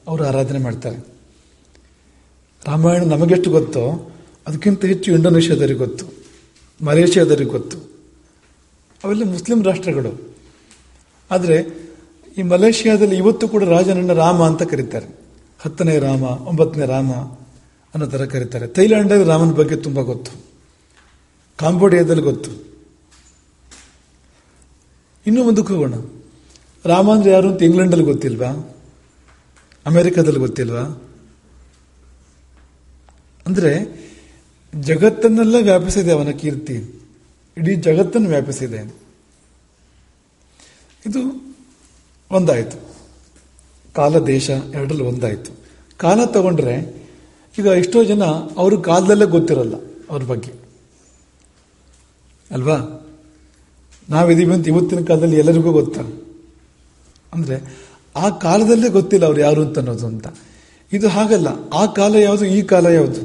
ಅವರು ಆರಾಧನೆ ಮಾಡ್ತಾರೆ. ರಾಮಾಯಣ ನಮಗೆಷ್ಟು ಗೊತ್ತೋ ಅದಕ್ಕಿಂತ ಹೆಚ್ಚು ಇಂಡೋನೇಷ್ಯಾದವರಿಗೆ ಗೊತ್ತು, ಮಲೇಷ್ಯಾದವರಿಗೆ ಗೊತ್ತು. ಅವೆಲ್ಲ ಮುಸ್ಲಿಂ ರಾಷ್ಟ್ರಗಳು. ಆದರೆ ಈ ಮಲೇಷ್ಯಾದಲ್ಲಿ ಇವತ್ತು ಕೂಡ ರಾಜನನ್ನ ರಾಮ ಅಂತ ಕರೀತಾರೆ. 10ನೇ ರಾಮ, 9ನೇ ರಾಮ ಅನ್ನೋ ಥರ ಕರೀತಾರೆ. ಥೈಲ್ಯಾಂಡಲ್ಲಿ ರಾಮನ ಬಗ್ಗೆ ತುಂಬ ಗೊತ್ತು, ಕಾಂಬೋಡಿಯಾದಲ್ಲಿ ಗೊತ್ತು. ಇನ್ನೂ ಮುಂದಕ್ಕೆ ಹೋಗೋಣ. ರಾಮ ಅಂದ್ರೆ ಯಾರು ಅಂತ ಇಂಗ್ಲೆಂಡಲ್ಲಿ ಗೊತ್ತಿಲ್ವಾ? ಅಮೆರಿಕದಲ್ಲಿ ಗೊತ್ತಿಲ್ವಾ? ಅಂದ್ರೆ ಜಗತ್ತನ್ನೆಲ್ಲ ವ್ಯಾಪಿಸಿದೆ ಅವನ ಕೀರ್ತಿ, ಇಡೀ ಜಗತ್ತನ್ನು ವ್ಯಾಪಿಸಿದೆ. ಇದು ಒಂದಾಯಿತು. ಕಾಲ ದೇಶ ಎರಡರಲ್ಲಿ ಒಂದಾಯಿತು. ಕಾಲ ತಗೊಂಡ್ರೆ ಈಗ ಎಷ್ಟೋ ಜನ ಅವ್ರ ಕಾಲದಲ್ಲೇ ಗೊತ್ತಿರಲ್ಲ ಅವ್ರ ಬಗ್ಗೆ ಅಲ್ವಾ? ನಾವಿದೀವಿ ಅಂತ ಇವತ್ತಿನ ಕಾಲದಲ್ಲಿ ಎಲ್ಲರಿಗೂ ಗೊತ್ತಾ? ಅಂದ್ರೆ ಆ ಕಾಲದಲ್ಲೇ ಗೊತ್ತಿಲ್ಲ ಅವ್ರು ಯಾರು ಅಂತ ಅನ್ನೋದು ಅಂತ. ಇದು ಹಾಗಲ್ಲ. ಆ ಕಾಲ ಯಾವುದು, ಈ ಕಾಲ ಯಾವುದು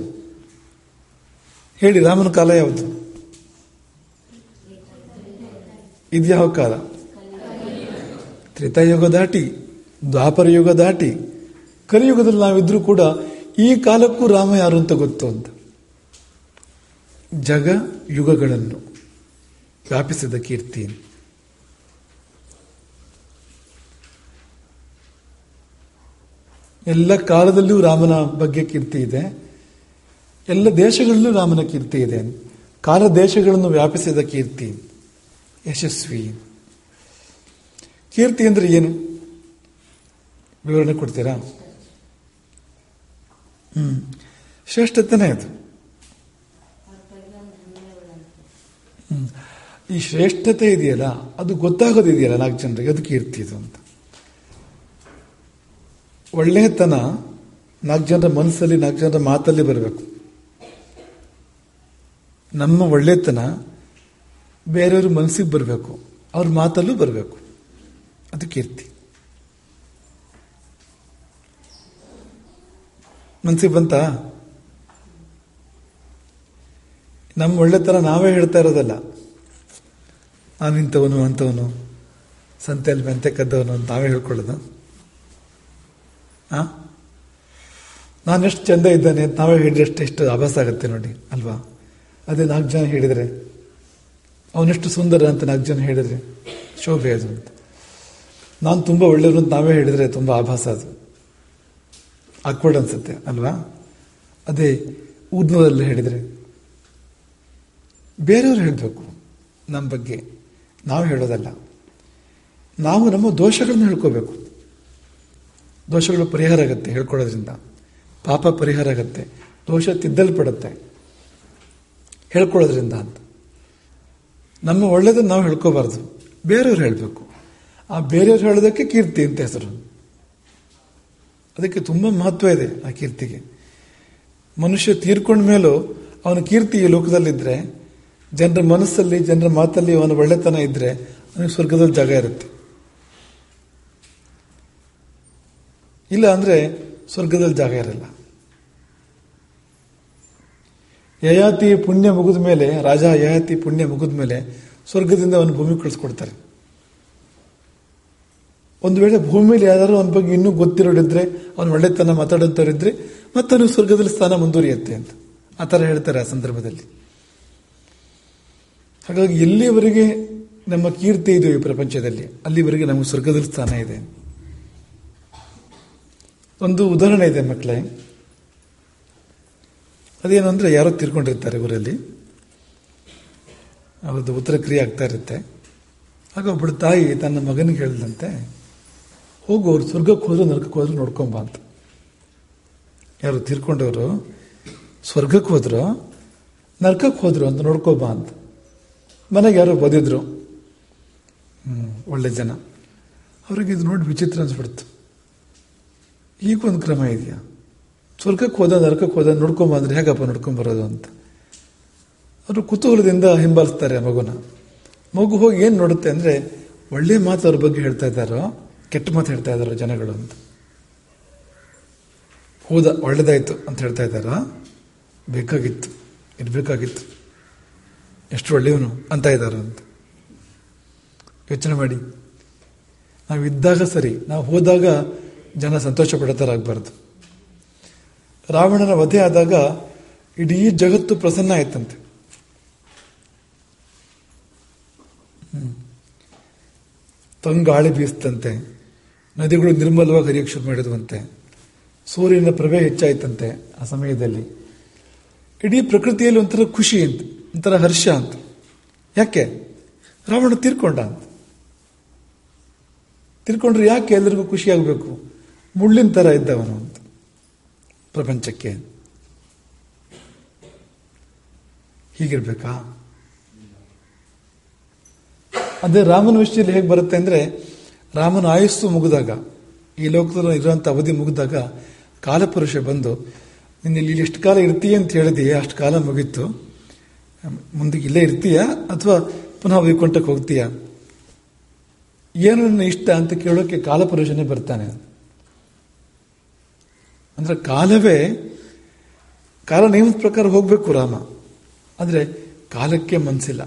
ಹೇಳಿ? ರಾಮನ ಕಾಲ ಯಾವುದು? ಇದು ಯಾವ ಕಾಲ? ತ್ರೇತಾಯುಗ ದಾಟಿ, ದ್ವಾಪರ ಯುಗ ದಾಟಿ, ಕಲಿಯುಗದಲ್ಲಿ ನಾವಿದ್ರೂ ಕೂಡ ಈ ಕಾಲಕ್ಕೂ ರಾಮ ಯಾರು ಅಂತ ಗೊತ್ತು ಅಂತ. ಜಗ ಯುಗಗಳನ್ನು ವ್ಯಾಪಿಸಿದ ಕೀರ್ತಿ. ಎಲ್ಲ ಕಾಲದಲ್ಲೂ ರಾಮನ ಬಗ್ಗೆ ಕೀರ್ತಿ ಇದೆ, ಎಲ್ಲ ದೇಶಗಳಲ್ಲೂ ರಾಮನ ಕೀರ್ತಿ ಇದೆ. ಕಾಲ ದೇಶಗಳನ್ನು ವ್ಯಾಪಿಸಿದ ಕೀರ್ತಿ, ಯಶಸ್ವಿ. ಕೀರ್ತಿ ಅಂದ್ರೆ ಏನು? ವಿವರಣೆ ಕೊಡ್ತೀರಾ? ಶ್ರೇಷ್ಠತೆನೇ ಅದು. ಈ ಶ್ರೇಷ್ಠತೆ ಇದೆಯಲ್ಲ, ಅದು ಗೊತ್ತಾಗೋದಿದೆಯಲ್ಲ 4 ಜನರಿಗೆ, ಅದು ಕೀರ್ತಿ ಇದು ಅಂತ. ಒಳ್ಳೆಯತನ 4 ಜನರ ಮನಸ್ಸಲ್ಲಿ, 4 ಜನರ ಮಾತಲ್ಲಿ ಬರಬೇಕು. ನಮ್ಮ ಒಳ್ಳೆತನ ಬೇರೆಯವ್ರ ಮನಸ್ಸಿಗೆ ಬರಬೇಕು, ಅವ್ರ ಮಾತಲ್ಲೂ ಬರಬೇಕು. ಅದು ಕೀರ್ತಿ. ಮನಸ್ಸಿಗೆ ಬಂತ? ನಮ್ಮ ಒಳ್ಳೆತನ ನಾವೇ ಹೇಳ್ತಾ ಇರೋದಲ್ಲ. ನಾನು ಇಂಥವನು ಅಂಥವನು, ಸಂತೆಯಲ್ಲಿ ಮೆಂತೆ ಕದ್ದವನು ಅಂತ ನಾವೇ ಹೇಳ್ಕೊಳ್ಳೋದು. ನಾನೆಷ್ಟು ಚಂದ ಇದ್ದಾನೆ ಅಂತ ನಾವೇ ಹೇಳಿದ್ರೆ ಎಷ್ಟು ಆಭಾಸ ಆಗುತ್ತೆ ನೋಡಿ, ಅಲ್ವಾ? ಅದೇ 4 ಜನ ಹೇಳಿದರೆ, ಅವನೆಷ್ಟು ಸುಂದರ ಅಂತ 4 ಜನ ಹೇಳಿದರೆ ಶೋಭೆ ಅದು ಅಂತ. ನಾನು ತುಂಬ ಒಳ್ಳೆಯವರು ಅಂತ ನಾವೇ ಹೇಳಿದರೆ ತುಂಬ ಆಭಾಸ, ಅದು ಆಕ್ವರ್ಡ್ ಅನ್ಸುತ್ತೆ, ಅಲ್ವಾ? ಅದೇ ಊರ್ನೂರಲ್ಲಿ ಹೇಳಿದರೆ, ಬೇರೆಯವರು ಹೇಳಬೇಕು ನಮ್ಮ ಬಗ್ಗೆ, ನಾವು ಹೇಳೋದಲ್ಲ. ನಾವು ನಮ್ಮ ದೋಷಗಳನ್ನು ಹೇಳ್ಕೋಬೇಕು. ದೋಷಗಳು ಪರಿಹಾರ ಆಗುತ್ತೆ ಹೇಳ್ಕೊಳ್ಳೋದ್ರಿಂದ, ಪಾಪ ಪರಿಹಾರ ಆಗುತ್ತೆ, ದೋಷ ತಿದ್ದಲ್ಪಡುತ್ತೆ ಹೇಳ್ಕೊಳ್ಳೋದ್ರಿಂದ ಅಂತ. ನಮ್ಮ ಒಳ್ಳೆಯದನ್ನು ನಾವು ಹೇಳ್ಕೋಬಾರ್ದು, ಬೇರೆಯವ್ರು ಹೇಳಬೇಕು. ಆ ಬೇರೆಯವ್ರು ಹೇಳೋದಕ್ಕೆ ಕೀರ್ತಿ ಅಂತ ಹೆಸರು. ಅದಕ್ಕೆ ತುಂಬ ಮಹತ್ವ ಇದೆ ಆ ಕೀರ್ತಿಗೆ. ಮನುಷ್ಯ ತೀರ್ಕೊಂಡ ಮೇಲೂ ಅವನ ಕೀರ್ತಿ ಈ ಲೋಕದಲ್ಲಿದ್ದರೆ, ಜನರ ಮನಸ್ಸಲ್ಲಿ, ಜನರ ಮಾತಲ್ಲಿ ಅವನ ಒಳ್ಳೆತನ ಇದ್ದರೆ, ಅವನಿಗೆ ಸ್ವರ್ಗದಲ್ಲಿ ಜಾಗ ಇರುತ್ತೆ. ಇಲ್ಲ ಅಂದರೆ ಸ್ವರ್ಗದಲ್ಲಿ ಜಾಗ ಇರಲ್ಲ. ಯಯಾತಿ ಪುಣ್ಯ ಮುಗಿದ ಮೇಲೆ, ರಾಜ ಯಯಾತಿ ಪುಣ್ಯ ಮುಗಿದ ಮೇಲೆ ಸ್ವರ್ಗದಿಂದ ಅವನ ಭೂಮಿ ಕಳಿಸ್ಕೊಡ್ತಾರೆ. ಒಂದು ವೇಳೆ ಭೂಮಿಯಲ್ಲಿ ಯಾರು ಅವನ ಬಗ್ಗೆ ಇನ್ನೂ ಗೊತ್ತಿರೋಡಿದ್ರೆ, ಅವನ ಒಳ್ಳೆತನ ಮಾತಾಡೋಂಥವ್ರಿದ್ರೆ, ಮತ್ತೆ ಅವನು ಸ್ವರ್ಗದಲ್ಲಿ ಸ್ಥಾನ ಮುಂದುವರಿಯುತ್ತೆ ಅಂತ ಆ ಥರ ಹೇಳ್ತಾರೆ ಆ ಸಂದರ್ಭದಲ್ಲಿ. ಹಾಗಾಗಿ ಎಲ್ಲಿವರೆಗೆ ನಮ್ಮ ಕೀರ್ತಿ ಇದೆ ಈ ಪ್ರಪಂಚದಲ್ಲಿ, ಅಲ್ಲಿವರೆಗೆ ನಮಗೆ ಸ್ವರ್ಗದಲ್ಲಿ ಸ್ಥಾನ ಇದೆ. ಒಂದು ಉದಾಹರಣೆ ಇದೆ ಮಕ್ಕಳೇ. ಅದೇನು ಅಂದರೆ, ಯಾರೋ ತೀರ್ಕೊಂಡಿರ್ತಾರೆ ಊರಲ್ಲಿ, ಅವ್ರದ್ದು ಉತ್ತರ ಕ್ರಿಯೆ ಆಗ್ತಾ ಇರುತ್ತೆ. ಆಗ ಒಬ್ಬಳು ತಾಯಿ ತನ್ನ ಮಗನಿಗೆ ಹೇಳಿದಂತೆ, ಹೋಗು ಅವ್ರು ಸ್ವರ್ಗಕ್ಕೆ ಹೋದ್ರು ನರಕಕ್ಕೆ ಹೋದ್ರು ನೋಡ್ಕೊಂಬ ಅಂತ. ಯಾರು ತೀರ್ಕೊಂಡವರು ಸ್ವರ್ಗಕ್ಕೆ ಹೋದ್ರು ನರಕಕ್ಕೆ ಹೋದ್ರು ಅಂತ ನೋಡ್ಕೊಬಾ ಅಂತ. ಮನೆಗೆ ಯಾರೋ ಬದಿದ್ರು, ಒಳ್ಳೆ ಜನ. ಅವ್ರಿಗೆ ಇದು ನೋಡಿ ವಿಚಿತ್ರ ಅನ್ಸ್ಬಿಡ್ತು. ಈಗೊಂದು ಕ್ರಮ ಇದೆಯಾ? ಸ್ವರ್ಗಕ್ಕೆ ಹೋದ ನರಕಕ್ಕೆ ಹೋದ ನೋಡ್ಕೊಂಬ ಅಂದ್ರೆ ಹೇಗಪ್ಪ ನೋಡ್ಕೊಂಬರೋದು ಅಂತ. ಅವರು ಕುತೂಹಲದಿಂದ ಹಿಂಬಾಲಿಸ್ತಾರೆ ಆ ಮಗುನ. ಮಗು ಹೋಗಿ ಏನು ನೋಡುತ್ತೆ ಅಂದರೆ, ಒಳ್ಳೆ ಮಾತು ಅವ್ರ ಬಗ್ಗೆ ಹೇಳ್ತಾ ಇದ್ದಾರೋ ಕೆಟ್ಟ ಮಾತು ಹೇಳ್ತಾ ಇದ್ದಾರೋ ಜನಗಳು ಅಂತ. ಹೌದಾ ಒಳ್ಳೇದಾಯ್ತು ಅಂತ ಹೇಳ್ತಾ ಇದ್ದಾರಾ, ಬೇಕಾಗಿತ್ತು ಇರಬೇಕಾಗಿತ್ತು, ಎಷ್ಟು ಒಳ್ಳೆಯವನು ಅಂತ ಇದ್ದಾರ ಅಂತ. ಯೋಚನೆ ಮಾಡಿ. ನಾವು ಇದ್ದಾಗ ಸರಿ, ನಾವು ಹೋದಾಗ ಜನ ಸಂತೋಷ ಪಡೋತರಾಗಬಾರ್ದು. ರಾವಣನ ವಧೆ ಆದಾಗ ಇಡೀ ಜಗತ್ತು ಪ್ರಸನ್ನ ಆಯ್ತಂತೆ. ತಂಗಾಳಿ ಬೀಸ್ತಂತೆ, ನದಿಗಳು ನಿರ್ಮಲವಾಗಿ ಹರಿಯಕ್ಕೆ ಶುರು ಮಾಡಿದ್ವಂತೆ, ಸೂರ್ಯನ ಪ್ರಭೆ ಹೆಚ್ಚಾಯ್ತಂತೆ. ಆ ಸಮಯದಲ್ಲಿ ಇಡೀ ಪ್ರಕೃತಿಯಲ್ಲಿ ಒಂಥರ ಖುಷಿ ಅಂತ, ಒಂಥರ ಹರ್ಷ ಅಂತ. ಯಾಕೆ? ರಾವಣ ತೀರ್ಕೊಂಡ ಅಂತ. ತೀರ್ಕೊಂಡ್ರೆ ಯಾಕೆ ಎಲ್ಲರಿಗೂ ಖುಷಿ ಆಗಬೇಕು? ಮುಳ್ಳಿನ ಥರ ಇದ್ದವನು ಅಂತ ಪ್ರಪಂಚಕ್ಕೆ. ಹೀಗಿರ್ಬೇಕಾ? ಅದೇ ರಾಮನ ವಿಷಯದಲ್ಲಿ ಹೇಗೆ ಬರುತ್ತೆ ಅಂದರೆ, ರಾಮನ ಆಯುಸ್ಸು ಮುಗಿದಾಗ, ಈ ಲೋಕದಲ್ಲಿ ಇರುವಂಥ ಅವಧಿ ಮುಗಿದಾಗ ಕಾಲಪುರುಷ ಬಂದು, ನೀನು ಇಲ್ಲಿ ಎಷ್ಟು ಕಾಲ ಇರ್ತೀಯ ಅಂತ ಹೇಳಿದೀಯ, ಅಷ್ಟು ಕಾಲ ಮುಗೀತು, ಮುಂದಕ್ಕೆ ಇಲ್ಲೇ ಇರ್ತೀಯ ಅಥವಾ ಪುನಃ ವೈಕುಂಠಕ್ಕೆ ಹೋಗ್ತೀಯ, ಏನು ನನ್ನ ಇಷ್ಟ ಅಂತ ಕೇಳೋಕೆ ಕಾಲಪುರುಷನೇ ಬರ್ತಾನೆ. ಅಂದರೆ ಕಾಲವೇ, ಕಾಲ ನಿಯಮದ ಪ್ರಕಾರ ಹೋಗಬೇಕು ರಾಮ, ಆದರೆ ಕಾಲಕ್ಕೆ ಮನಸ್ಸಿಲ್ಲ.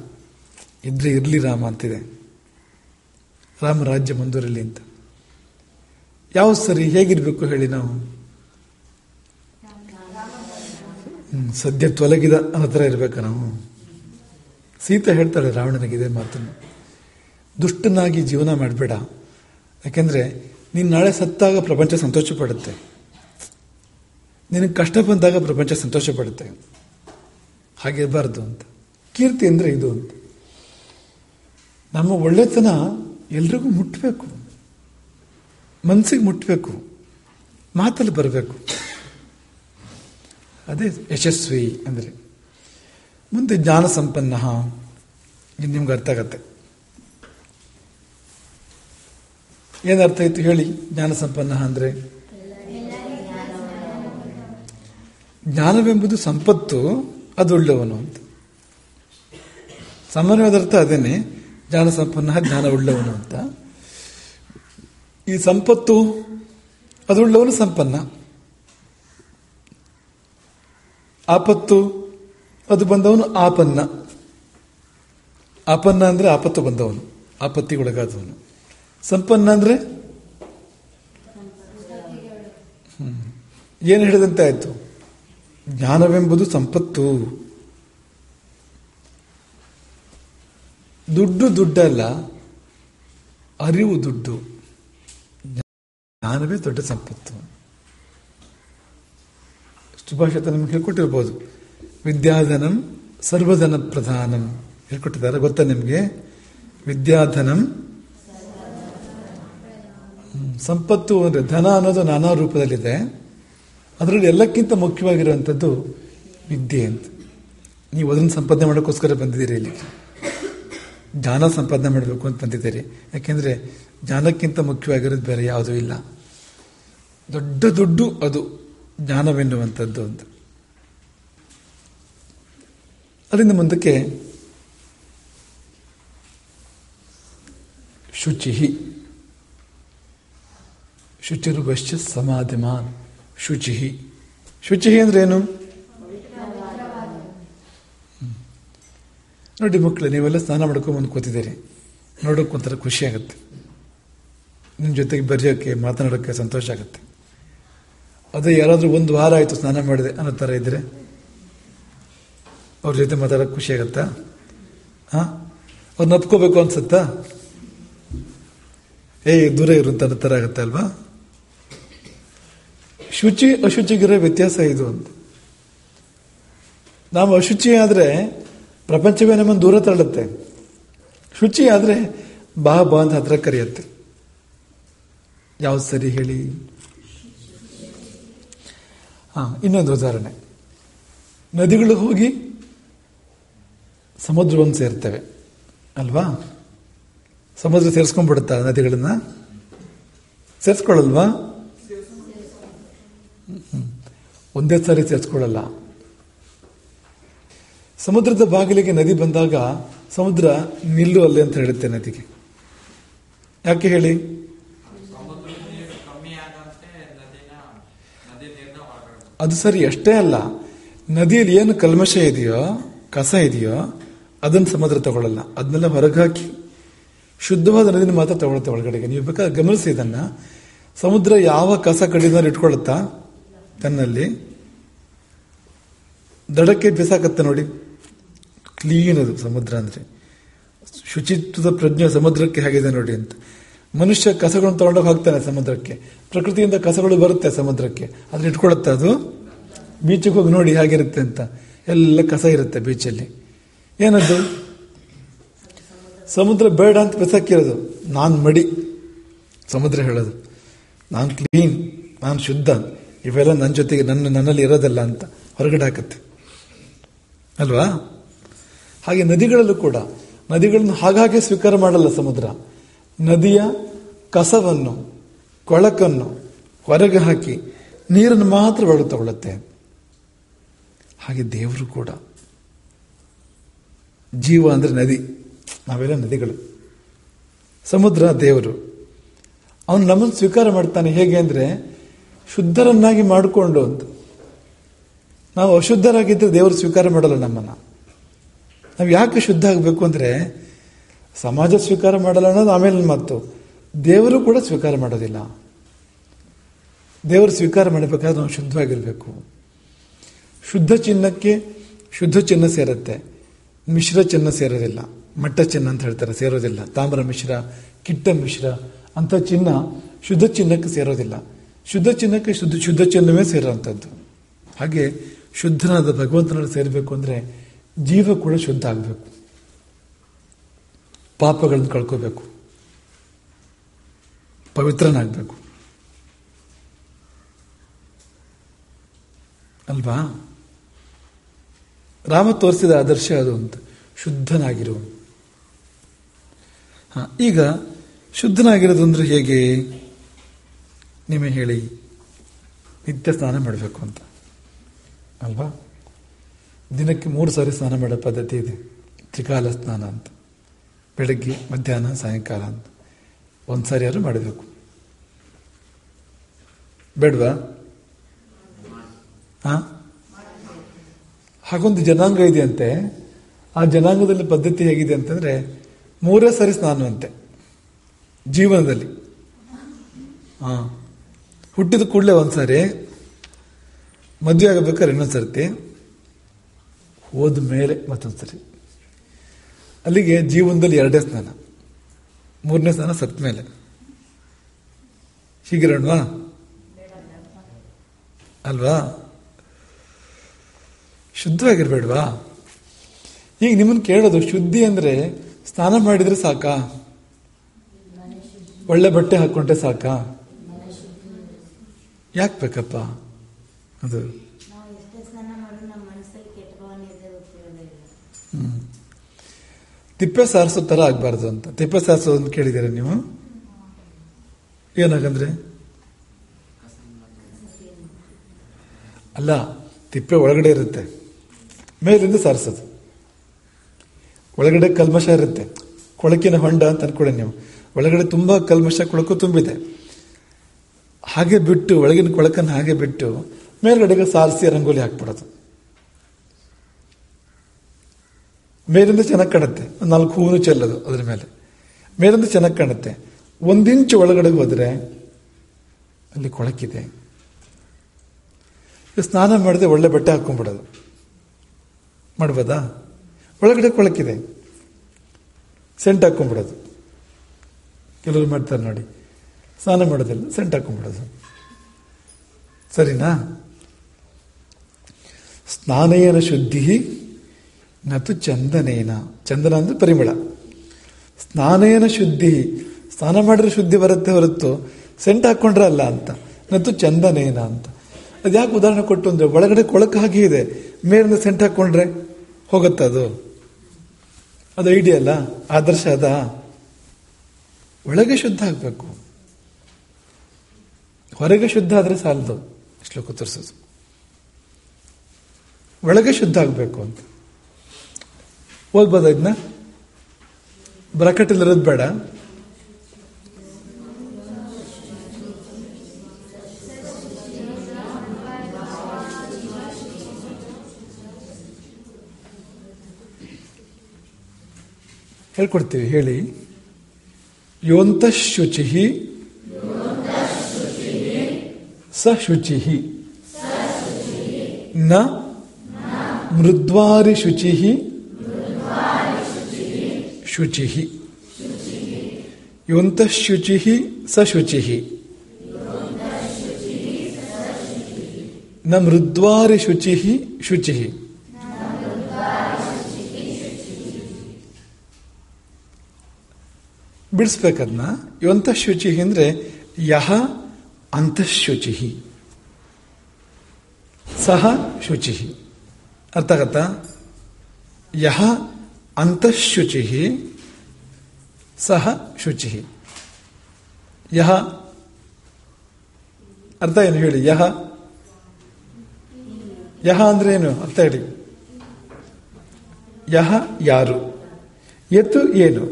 ಇದ್ರೆ ಇರಲಿ ರಾಮ ಅಂತಿದೆ, ರಾಮ ರಾಜ್ಯ ಮುಂದುವರಿಲಿ ಅಂತ. ಯಾವ ಸರಿ? ಹೇಗಿರ್ಬೇಕು ಹೇಳಿ? ನಾವು ಸದ್ಯ ತೊಲಗಿದ ಅನ್ನೋ ಥರ ಇರ್ಬೇಕಾ ನಾವು? ಸೀತೆ ಹೇಳ್ತಾಳೆ ರಾವಣನಿಗಿದೆ ಮಾತನ್ನು, ದುಷ್ಟನಾಗಿ ಜೀವನ ಮಾಡಬೇಡ, ಯಾಕೆಂದ್ರೆ ನೀನು ನಾಳೆ ಸತ್ತಾಗ ಪ್ರಪಂಚ ಸಂತೋಷ ಪಡುತ್ತೆ, ನಿನಗೆ ಕಷ್ಟ ಬಂದಾಗ ಪ್ರಪಂಚ ಸಂತೋಷ ಪಡುತ್ತೆ, ಹಾಗಿರಬಾರ್ದು ಅಂತ. ಕೀರ್ತಿ ಅಂದರೆ ಇದು ಅಂತ. ನಮ್ಮ ಒಳ್ಳೆತನ ಎಲ್ರಿಗೂ ಮುಟ್ಟಬೇಕು, ಮನಸ್ಸಿಗೆ ಮುಟ್ಟಬೇಕು, ಮಾತಲ್ಲಿ ಬರಬೇಕು. ಅದೇ ಯಶಸ್ವಿ ಅಂದರೆ. ಮುಂದೆ ಜ್ಞಾನ ಸಂಪನ್ನ, ಇದು ನಿಮ್ಗೆ ಅರ್ಥ ಆಗತ್ತೆ. ಏನರ್ಥ ಆಯ್ತು ಹೇಳಿ? ಜ್ಞಾನ ಸಂಪನ್ನ ಅಂದರೆ ಜ್ಞಾನವೆಂಬುದು ಸಂಪತ್ತು, ಅದು ಉಳ್ಳವನು ಅಂತ. ಸಾಮಾನ್ಯವಾದ ಅರ್ಥ ಅದೇನೆ, ಜ್ಞಾನ ಸಂಪನ್ನ, ಜ್ಞಾನ ಉಳ್ಳವನು ಅಂತ. ಈ ಸಂಪತ್ತು ಅದುಳ್ಳವನು ಸಂಪನ್ನ, ಆಪತ್ತು ಅದು ಬಂದವನು ಆಪನ್ನ. ಆಪನ್ನ ಅಂದ್ರೆ ಆಪತ್ತು ಬಂದವನು, ಆಪತ್ತಿಗೊಳಗಾದವನು. ಸಂಪನ್ನ ಅಂದ್ರೆ ಏನು ಹೇಳಿದಂತೆ ಆಯ್ತು? ಜ್ಞಾನವೆಂಬುದು ಸಂಪತ್ತು. ದುಡ್ಡು ದುಡ್ಡಲ್ಲ, ಅರಿವು ದುಡ್ಡು. ಜ್ಞಾನವೇ ದೊಡ್ಡ ಸಂಪತ್ತು. ಸುಭಾಷಿತ ನಿಮ್ಗೆ ಹೇಳ್ಕೊಟ್ಟಿರ್ಬೋದು, ವಿದ್ಯಾಧನಂ ಸರ್ವಧನ ಪ್ರಧಾನಂ ಹೇಳ್ಕೊಟ್ಟಿದ್ದಾರೆ. ಗೊತ್ತಾ ನಿಮಗೆ? ವಿದ್ಯಾಧನಂ, ಸಂಪತ್ತು ಅಂದರೆ ಧನ ಅನ್ನೋದು ನಾನಾ ರೂಪದಲ್ಲಿದೆ. ಅದರಲ್ಲಿ ಎಲ್ಲಕ್ಕಿಂತ ಮುಖ್ಯವಾಗಿರುವಂಥದ್ದು ವಿದ್ಯೆ ಅಂತ. ನೀವು ಅದನ್ನು ಸಂಪಾದನೆ ಮಾಡೋಕ್ಕೋಸ್ಕರ ಬಂದಿದ್ದೀರಿ ಇಲ್ಲಿ, ಜ್ಞಾನ ಸಂಪಾದನೆ ಮಾಡಬೇಕು ಅಂತ ಬಂದಿದ್ದೀರಿ. ಯಾಕೆಂದರೆ ಜ್ಞಾನಕ್ಕಿಂತ ಮುಖ್ಯವಾಗಿರೋದು ಬೇರೆ ಯಾವುದೂ ಇಲ್ಲ. ದೊಡ್ಡ ದುಡ್ಡು ಅದು ಜ್ಞಾನವೆನ್ನುವಂಥದ್ದು ಅಂತ. ಅದರಿಂದ ಮುಂದಕ್ಕೆ ಶುಚಿ, ಶುಚಿರ್ವಶ್ಚ ಸಮಾಧಿಮಾನ್ ಶುಚಿ. ಶುಚಿ ಅಂದ್ರೆ ಏನು? ನೋಡಿ ಮಕ್ಕಳು, ನೀವೆಲ್ಲ ಸ್ನಾನ ಮಾಡ್ಕೊಂಡು ಬಂದು ಕೂತಿದ್ದೀರಿ, ನೋಡೋಕೆ ಒಂಥರ ಖುಷಿ ಆಗುತ್ತೆ, ನಿಮ್ಮ ಜೊತೆಗೆ ಬರೆಯೋಕ್ಕೆ ಮಾತನಾಡೋಕ್ಕೆ ಸಂತೋಷ ಆಗುತ್ತೆ. ಅದೇ ಯಾರಾದರೂ ಒಂದು ವಾರ ಆಯಿತು ಸ್ನಾನ ಮಾಡಿದೆ ಅನ್ನೋ ಥರ ಇದ್ದರೆ ಅವ್ರ ಜೊತೆ ಮಾತಾಡೋಕೆ ಖುಷಿ ಆಗುತ್ತಾ? ಅವ್ರನ್ನ ಒಪ್ಕೋಬೇಕು ಅನ್ಸುತ್ತಾ? ದೂರ ಇರುವಂತ ಅನ್ನೋ ಥರ ಆಗುತ್ತೆ ಅಲ್ವಾ? ಶುಚಿ ಅಶುಚಿಗಿರೋ ವ್ಯತ್ಯಾಸ ಇದು ಅಂತ. ನಾವು ಅಶುಚಿ ಆದರೆ ಪ್ರಪಂಚವೇ ನಮ್ಮನ್ನು ದೂರ ತಳ್ಳುತ್ತೆ, ಶುಚಿ ಆದರೆ ಬಾ ಬಾ ಅಂತ ಹತ್ರ ಕರೆಯುತ್ತೆ. ಯಾವ್ದು ಸರಿ ಹೇಳಿ? ಇನ್ನೊಂದು ಉದಾಹರಣೆ, ನದಿಗಳು ಹೋಗಿ ಸಮುದ್ರವನ್ನು ಸೇರ್ತವೆ ಅಲ್ವಾ? ಸಮುದ್ರ ಸೇರಿಸ್ಕೊಂಡ್ಬಿಡುತ್ತಾ ನದಿಗಳನ್ನ? ಸೇರಿಸ್ಕೊಳ್ಳಲ್ವಾ? ಒಂದೇ ಸಾರಿ ಸೇರಿಸ್ಕೊಳ್ಳಲ್ಲ. ಸಮುದ್ರದ ಬಾಗಿಲಿಗೆ ನದಿ ಬಂದಾಗ ಸಮುದ್ರ ನಿಲ್ಲು ಅಲ್ಲೇ ಅಂತ ಹೇಳುತ್ತೆ ನದಿಗೆ. ಯಾಕೆ ಹೇಳಿ? ಅದು ಸರಿ, ಅಷ್ಟೇ ಅಲ್ಲ, ನದಿಯಲ್ಲಿ ಏನು ಕಲ್ಮಶ ಇದೆಯೋ, ಕಸ ಇದೆಯೋ, ಅದನ್ನು ಸಮುದ್ರ ತಗೊಳ್ಳಲ್ಲ. ಅದನ್ನೆಲ್ಲ ಹೊರಗೆ ಹಾಕಿ ಶುದ್ಧವಾದ ನದಿನ ಮಾತ್ರ ತಗೊಳುತ್ತೆ ಒಳಗಡೆಗೆ. ನೀವು ಬೇಕಾದ್ರೆ ಗಮನಿಸಿ ಇದನ್ನ. ಸಮುದ್ರ ಯಾವ ಕಸ ಕಡಿದ ಇಟ್ಕೊಳ್ಳುತ್ತಾ ತನ್ನಲ್ಲಿ? ದಡಕ್ಕೆ ಬಿಸಾಕತ್ತೆ ನೋಡಿ, ಕ್ಲೀನ್ ಅದು ಸಮುದ್ರ ಅಂದ್ರೆ. ಶುಚಿತ್ವದ ಪ್ರಜ್ಞೆ ಸಮುದ್ರಕ್ಕೆ ಹೇಗಿದೆ ನೋಡಿ ಅಂತ. ಮನುಷ್ಯ ಕಸಗಳನ್ನು ತಗೊಂಡೋಗಿ ಹಾಕ್ತಾನೆ ಸಮುದ್ರಕ್ಕೆ, ಪ್ರಕೃತಿಯಿಂದ ಕಸಗಳು ಬರುತ್ತೆ ಸಮುದ್ರಕ್ಕೆ, ಅದ್ರ ಇಟ್ಕೊಳ್ಳುತ್ತೆ ಅದು. ಬೀಚಿಗೆ ಹೋಗಿ ನೋಡಿ ಹೇಗಿರುತ್ತೆ ಅಂತ, ಎಲ್ಲ ಕಸ ಇರುತ್ತೆ ಬೀಚಲ್ಲಿ. ಏನದು? ಸಮುದ್ರ ಬೇಡ ಅಂತ ಬಿಸಾಕಿರೋದು. ನಾನು ಮಡಿ, ಸಮುದ್ರ ಹೇಳೋದು ನಾನು ಕ್ಲೀನ್, ನಾನು ಶುದ್ಧ, ಇವೆಲ್ಲ ನನ್ನ ಜೊತೆಗೆ ನನ್ನಲ್ಲಿ ಇರೋದಲ್ಲ ಅಂತ ಹೊರಗಡೆ ಹಾಕತ್ತೆ ಅಲ್ವಾ? ಹಾಗೆ ನದಿಗಳಲ್ಲೂ ಕೂಡ ನದಿಗಳನ್ನು ಹಾಗಾಗಿ ಸ್ವೀಕಾರ ಮಾಡಲ್ಲ ಸಮುದ್ರ. ನದಿಯ ಕಸವನ್ನು, ಕೊಳಕನ್ನು ಹೊರಗೆ ಹಾಕಿ ನೀರನ್ನು ಮಾತ್ರ ಒಳಗೆ ತಗೊಳ್ಳುತ್ತೆ. ಹಾಗೆ ದೇವರು ಕೂಡ, ಜೀವ ಅಂದ್ರೆ ನದಿ, ನಾವೆಲ್ಲ ನದಿಗಳು. ಸಮುದ್ರ ದೇವರು, ಅವನು ನಮ್ಮನ್ನು ಸ್ವೀಕಾರ ಮಾಡ್ತಾನೆ. ಹೇಗೆ ಅಂದ್ರೆ ಶುದ್ಧರನ್ನಾಗಿ ಮಾಡಿಕೊಂಡು ಅಂತ. ನಾವು ಅಶುದ್ಧರಾಗಿದ್ದರೆ ದೇವರು ಸ್ವೀಕಾರ ಮಾಡಲ್ಲ ನಮ್ಮನ್ನ. ನಾವು ಯಾಕೆ ಶುದ್ಧ ಆಗಬೇಕು ಅಂದ್ರೆ, ಸಮಾಜ ಸ್ವೀಕಾರ ಮಾಡಲ್ಲ ಅನ್ನೋದು ಆಮೇಲೆ ಮಾತು, ದೇವರು ಕೂಡ ಸ್ವೀಕಾರ ಮಾಡೋದಿಲ್ಲ. ದೇವರು ಸ್ವೀಕಾರ ಮಾಡಬೇಕಾದ್ರೆ ನಾವು ಶುದ್ಧವಾಗಿರ್ಬೇಕು. ಶುದ್ಧ ಚಿನ್ನಕ್ಕೆ ಶುದ್ಧ ಚಿನ್ನ ಸೇರುತ್ತೆ, ಮಿಶ್ರ ಚಿನ್ನ ಸೇರೋದಿಲ್ಲ. ಮಟ್ಟ ಚಿನ್ನ ಅಂತ ಹೇಳ್ತಾರೆ, ಸೇರೋದಿಲ್ಲ. ತಾಮ್ರ ಮಿಶ್ರ, ಕಿಟ್ಟ ಮಿಶ್ರ ಅಂತ ಚಿನ್ನ ಶುದ್ಧ ಚಿನ್ನಕ್ಕೆ ಸೇರೋದಿಲ್ಲ. ಶುದ್ಧ ಚಿನ್ನಕ್ಕೆ ಶುದ್ಧ ಚಿನ್ನವೇ ಸೇರೋವಂಥದ್ದು. ಹಾಗೆ ಶುದ್ಧನಾದ ಭಗವಂತನಲ್ಲಿ ಸೇರಬೇಕು ಅಂದರೆ ಜೀವ ಕೂಡ ಶುದ್ಧ ಆಗಬೇಕು, ಪಾಪಗಳನ್ನು ಕಳ್ಕೋಬೇಕು, ಪವಿತ್ರನಾಗಬೇಕು ಅಲ್ವಾ? ರಾಮ ತೋರಿಸಿದ ಆದರ್ಶ ಅದು ಅಂತ, ಶುದ್ಧನಾಗಿರು. ಈಗ ಶುದ್ಧನಾಗಿರೋದು ಅಂದ್ರೆ ಹೇಗೆ? ನಿಮಗೆ ಹೇಳಿ, ನಿತ್ಯ ಸ್ನಾನ ಮಾಡಬೇಕು ಅಂತ ಅಲ್ವಾ? ದಿನಕ್ಕೆ 3 ಸಾರಿ ಸ್ನಾನ ಮಾಡೋ ಪದ್ಧತಿ ಇದೆ, ತ್ರಿಕಾಲ ಸ್ನಾನ ಅಂತ. ಬೆಳಗ್ಗೆ, ಮಧ್ಯಾಹ್ನ, ಸಾಯಂಕಾಲ ಅಂತ 1 ಸಾರಿ ಆದ್ರೂ ಮಾಡಬೇಕು. ಬೇಡವಾ? ಹಾಗೊಂದು ಜನಾಂಗ ಇದೆಯಂತೆ. ಆ ಜನಾಂಗದಲ್ಲಿ ಪದ್ಧತಿ ಹೇಗಿದೆ ಅಂತಂದ್ರೆ 3 ಸಾರಿ ಸ್ನಾನ ಅಂತೆ ಜೀವನದಲ್ಲಿ. ಹುಟ್ಟಿದ ಕೂಡಲೇ 1 ಸಾರಿ, ಮದುವೆ ಆಗಬೇಕಾದ್ರೆ 2 ಸರ್ತಿ, ಹೋದ ಮೇಲೆ ಮತ್ತೊಂದು ಸರಿ. ಅಲ್ಲಿಗೆ ಜೀವನದಲ್ಲಿ 2 ಸ್ನಾನ, 3ನೇ ಸ್ನಾನ ಸತ್ ಮೇಲೆ. ಹೀಗಿರೋಣವಾ ಅಲ್ವಾ? ಶುದ್ಧವಾಗಿರ್ಬೇಡ್ವಾ? ಈಗ ನಿಮ್ಮನ್ನು ಕೇಳೋದು, ಶುದ್ಧಿ ಅಂದ್ರೆ ಸ್ನಾನ ಮಾಡಿದ್ರೆ ಸಾಕಾ? ಒಳ್ಳೆ ಬಟ್ಟೆ ಹಾಕೊಂಡ್ರೆ ಸಾಕಾ? ಯಾಕೆ ಬೇಕಪ್ಪ ಅದು? ತಿಪ್ಪೆ ಸಾರಿಸೋ ತರ ಆಗ್ಬಾರ್ದು ಅಂತ. ತಿಪ್ಪೆ ಸಾರಿಸೋದನ್ನು ಕೇಳಿದ್ದೀರ ನೀವು? ಏನಾಗಂದ್ರೆ ಅಲ್ಲ, ತಿಪ್ಪೆ ಒಳಗಡೆ ಇರುತ್ತೆ, ಮೇಲಿಂದ ಸಾರಿಸೋದು. ಒಳಗಡೆ ಕಲ್ಮಶ ಇರುತ್ತೆ, ಕೊಳಕಿನ ಹೊಂಡ ಅಂತ ಅನ್ಕೊಳ್ಳಿ ನೀವು. ಒಳಗಡೆ ತುಂಬಾ ಕಲ್ಮಶ, ಕೊಳಕು ತುಂಬಿದೆ. ಹಾಗೆ ಬಿಟ್ಟು, ಒಳಗಿನ ಕೊಳಕನ್ನು ಹಾಗೆ ಬಿಟ್ಟು ಮೇಲ್ಗಡೆಗೆ ಸಾರಿಸಿ ರಂಗೋಲಿ ಹಾಕ್ಬಿಡೋದು. ಮೇಲಿಂದ ಚೆನ್ನಾಗಿ ಕಾಣುತ್ತೆ, 4 ಹೂವು ಚೆಲ್ಲೋದು ಅದ್ರ ಮೇಲೆ. ಮೇಲಿಂದ ಚೆನ್ನಾಗಿ ಕಾಣುತ್ತೆ. 1 ಇಂಚು ಒಳಗಡೆ ಹೋದ್ರೆ ಅಲ್ಲಿ ಕೊಳಕಿದೆ. ಸ್ನಾನ ಮಾಡದೆ ಒಳ್ಳೆ ಬಟ್ಟೆ ಹಾಕೊಂಡ್ಬಿಡೋದು ಮಾಡ್ಬೋದಾ? ಒಳಗಡೆ ಕೊಳಕಿದೆ, ಸೆಂಟ್ ಹಾಕೊಂಡ್ಬಿಡೋದು. ಕೆಲವರು ಮಾಡ್ತಾರೆ ನೋಡಿ, ಸ್ನಾನ ಮಾಡೋದಿಲ್ಲ, ಸೆಂಟ್ ಹಾಕೊಂಡ್ಬಿಡೋದು. ಸರಿನಾ? ಸ್ನಾನೇನ ಶುದ್ಧಿ ನತು ಚಂದನೇನ. ಚಂದನ ಅಂದ್ರೆ ಪರಿಮಳ. ಸ್ನಾನೇನ ಶುದ್ಧಿ, ಸ್ನಾನ ಮಾಡಿದ್ರೆ ಶುದ್ಧಿ ಬರುತ್ತೆ ಹೊರತು ಸೆಂಟ್ ಹಾಕೊಂಡ್ರೆ ಅಲ್ಲ ಅಂತ. ನತು ಚಂದನೇನ ಅಂತ. ಅದ್ಯಾಕೆ ಉದಾಹರಣೆ ಕೊಟ್ಟು ಅಂದ್ರೆ, ಒಳಗಡೆ ಕೊಳಕು ಹಾಗೆ ಇದೆ, ಮೇಲಿಂದ ಸೆಂಟ್ ಹಾಕೊಂಡ್ರೆ ಹೋಗುತ್ತದು. ಅದು ಐಡಿಯಾ ಅಲ್ಲ, ಆದರ್ಶ ಅದ. ಒಳಗೆ ಶುದ್ಧ ಆಗ್ಬೇಕು, ಹೊರಗೆ ಶುದ್ಧ ಆದ್ರೆ ಸಾಲದು. ಶ್ಲೋಕ ತೋರಿಸೋದು ಒಳಗೆ ಶುದ್ಧ ಆಗ್ಬೇಕು ಅಂತ. ಓದ್ಬೋದ ಇದನ್ನ? ಬ್ರಾಕೆಟ್ ಇರೋದು ಬೇಡ. ಹೇಳ್ಕೊಡ್ತೀವಿ, ಹೇಳಿ. ಯೋಂತ ಶುಚಿ ಸ ಶುಚಿ ನ ಮೃದ್ವಾರಿ ಶುಚಿ ಶುಚಿ. ಯೋಂತ ಶುಚಿ ಸ ಶುಚಿ ನ ಮೃದ್ವಾರಿ ಶುಚಿ ಶುಚಿ. ಬಿಡಿಸ್ಬೇಕದ್ನ. ಯೋಂತಃಶುಚಿ ಅಂದ್ರೆ ಯಹ ಅಂತಃಶುಚಿ ಸಹ ಶುಚಿ. ಅರ್ಥ ಆಗತ್ತಾ? ಯಹ ಅಂತಃಶುಚಿ ಸಹ ಶುಚಿ. ಯಹ ಅರ್ಥ ಏನು ಹೇಳಿ? ಯಹ ಯಹ ಅಂದ್ರೆ ಏನು ಅರ್ಥ ಹೇಳಿ? ಯಹ ಯಾರು, ಯತ್ ಏನು,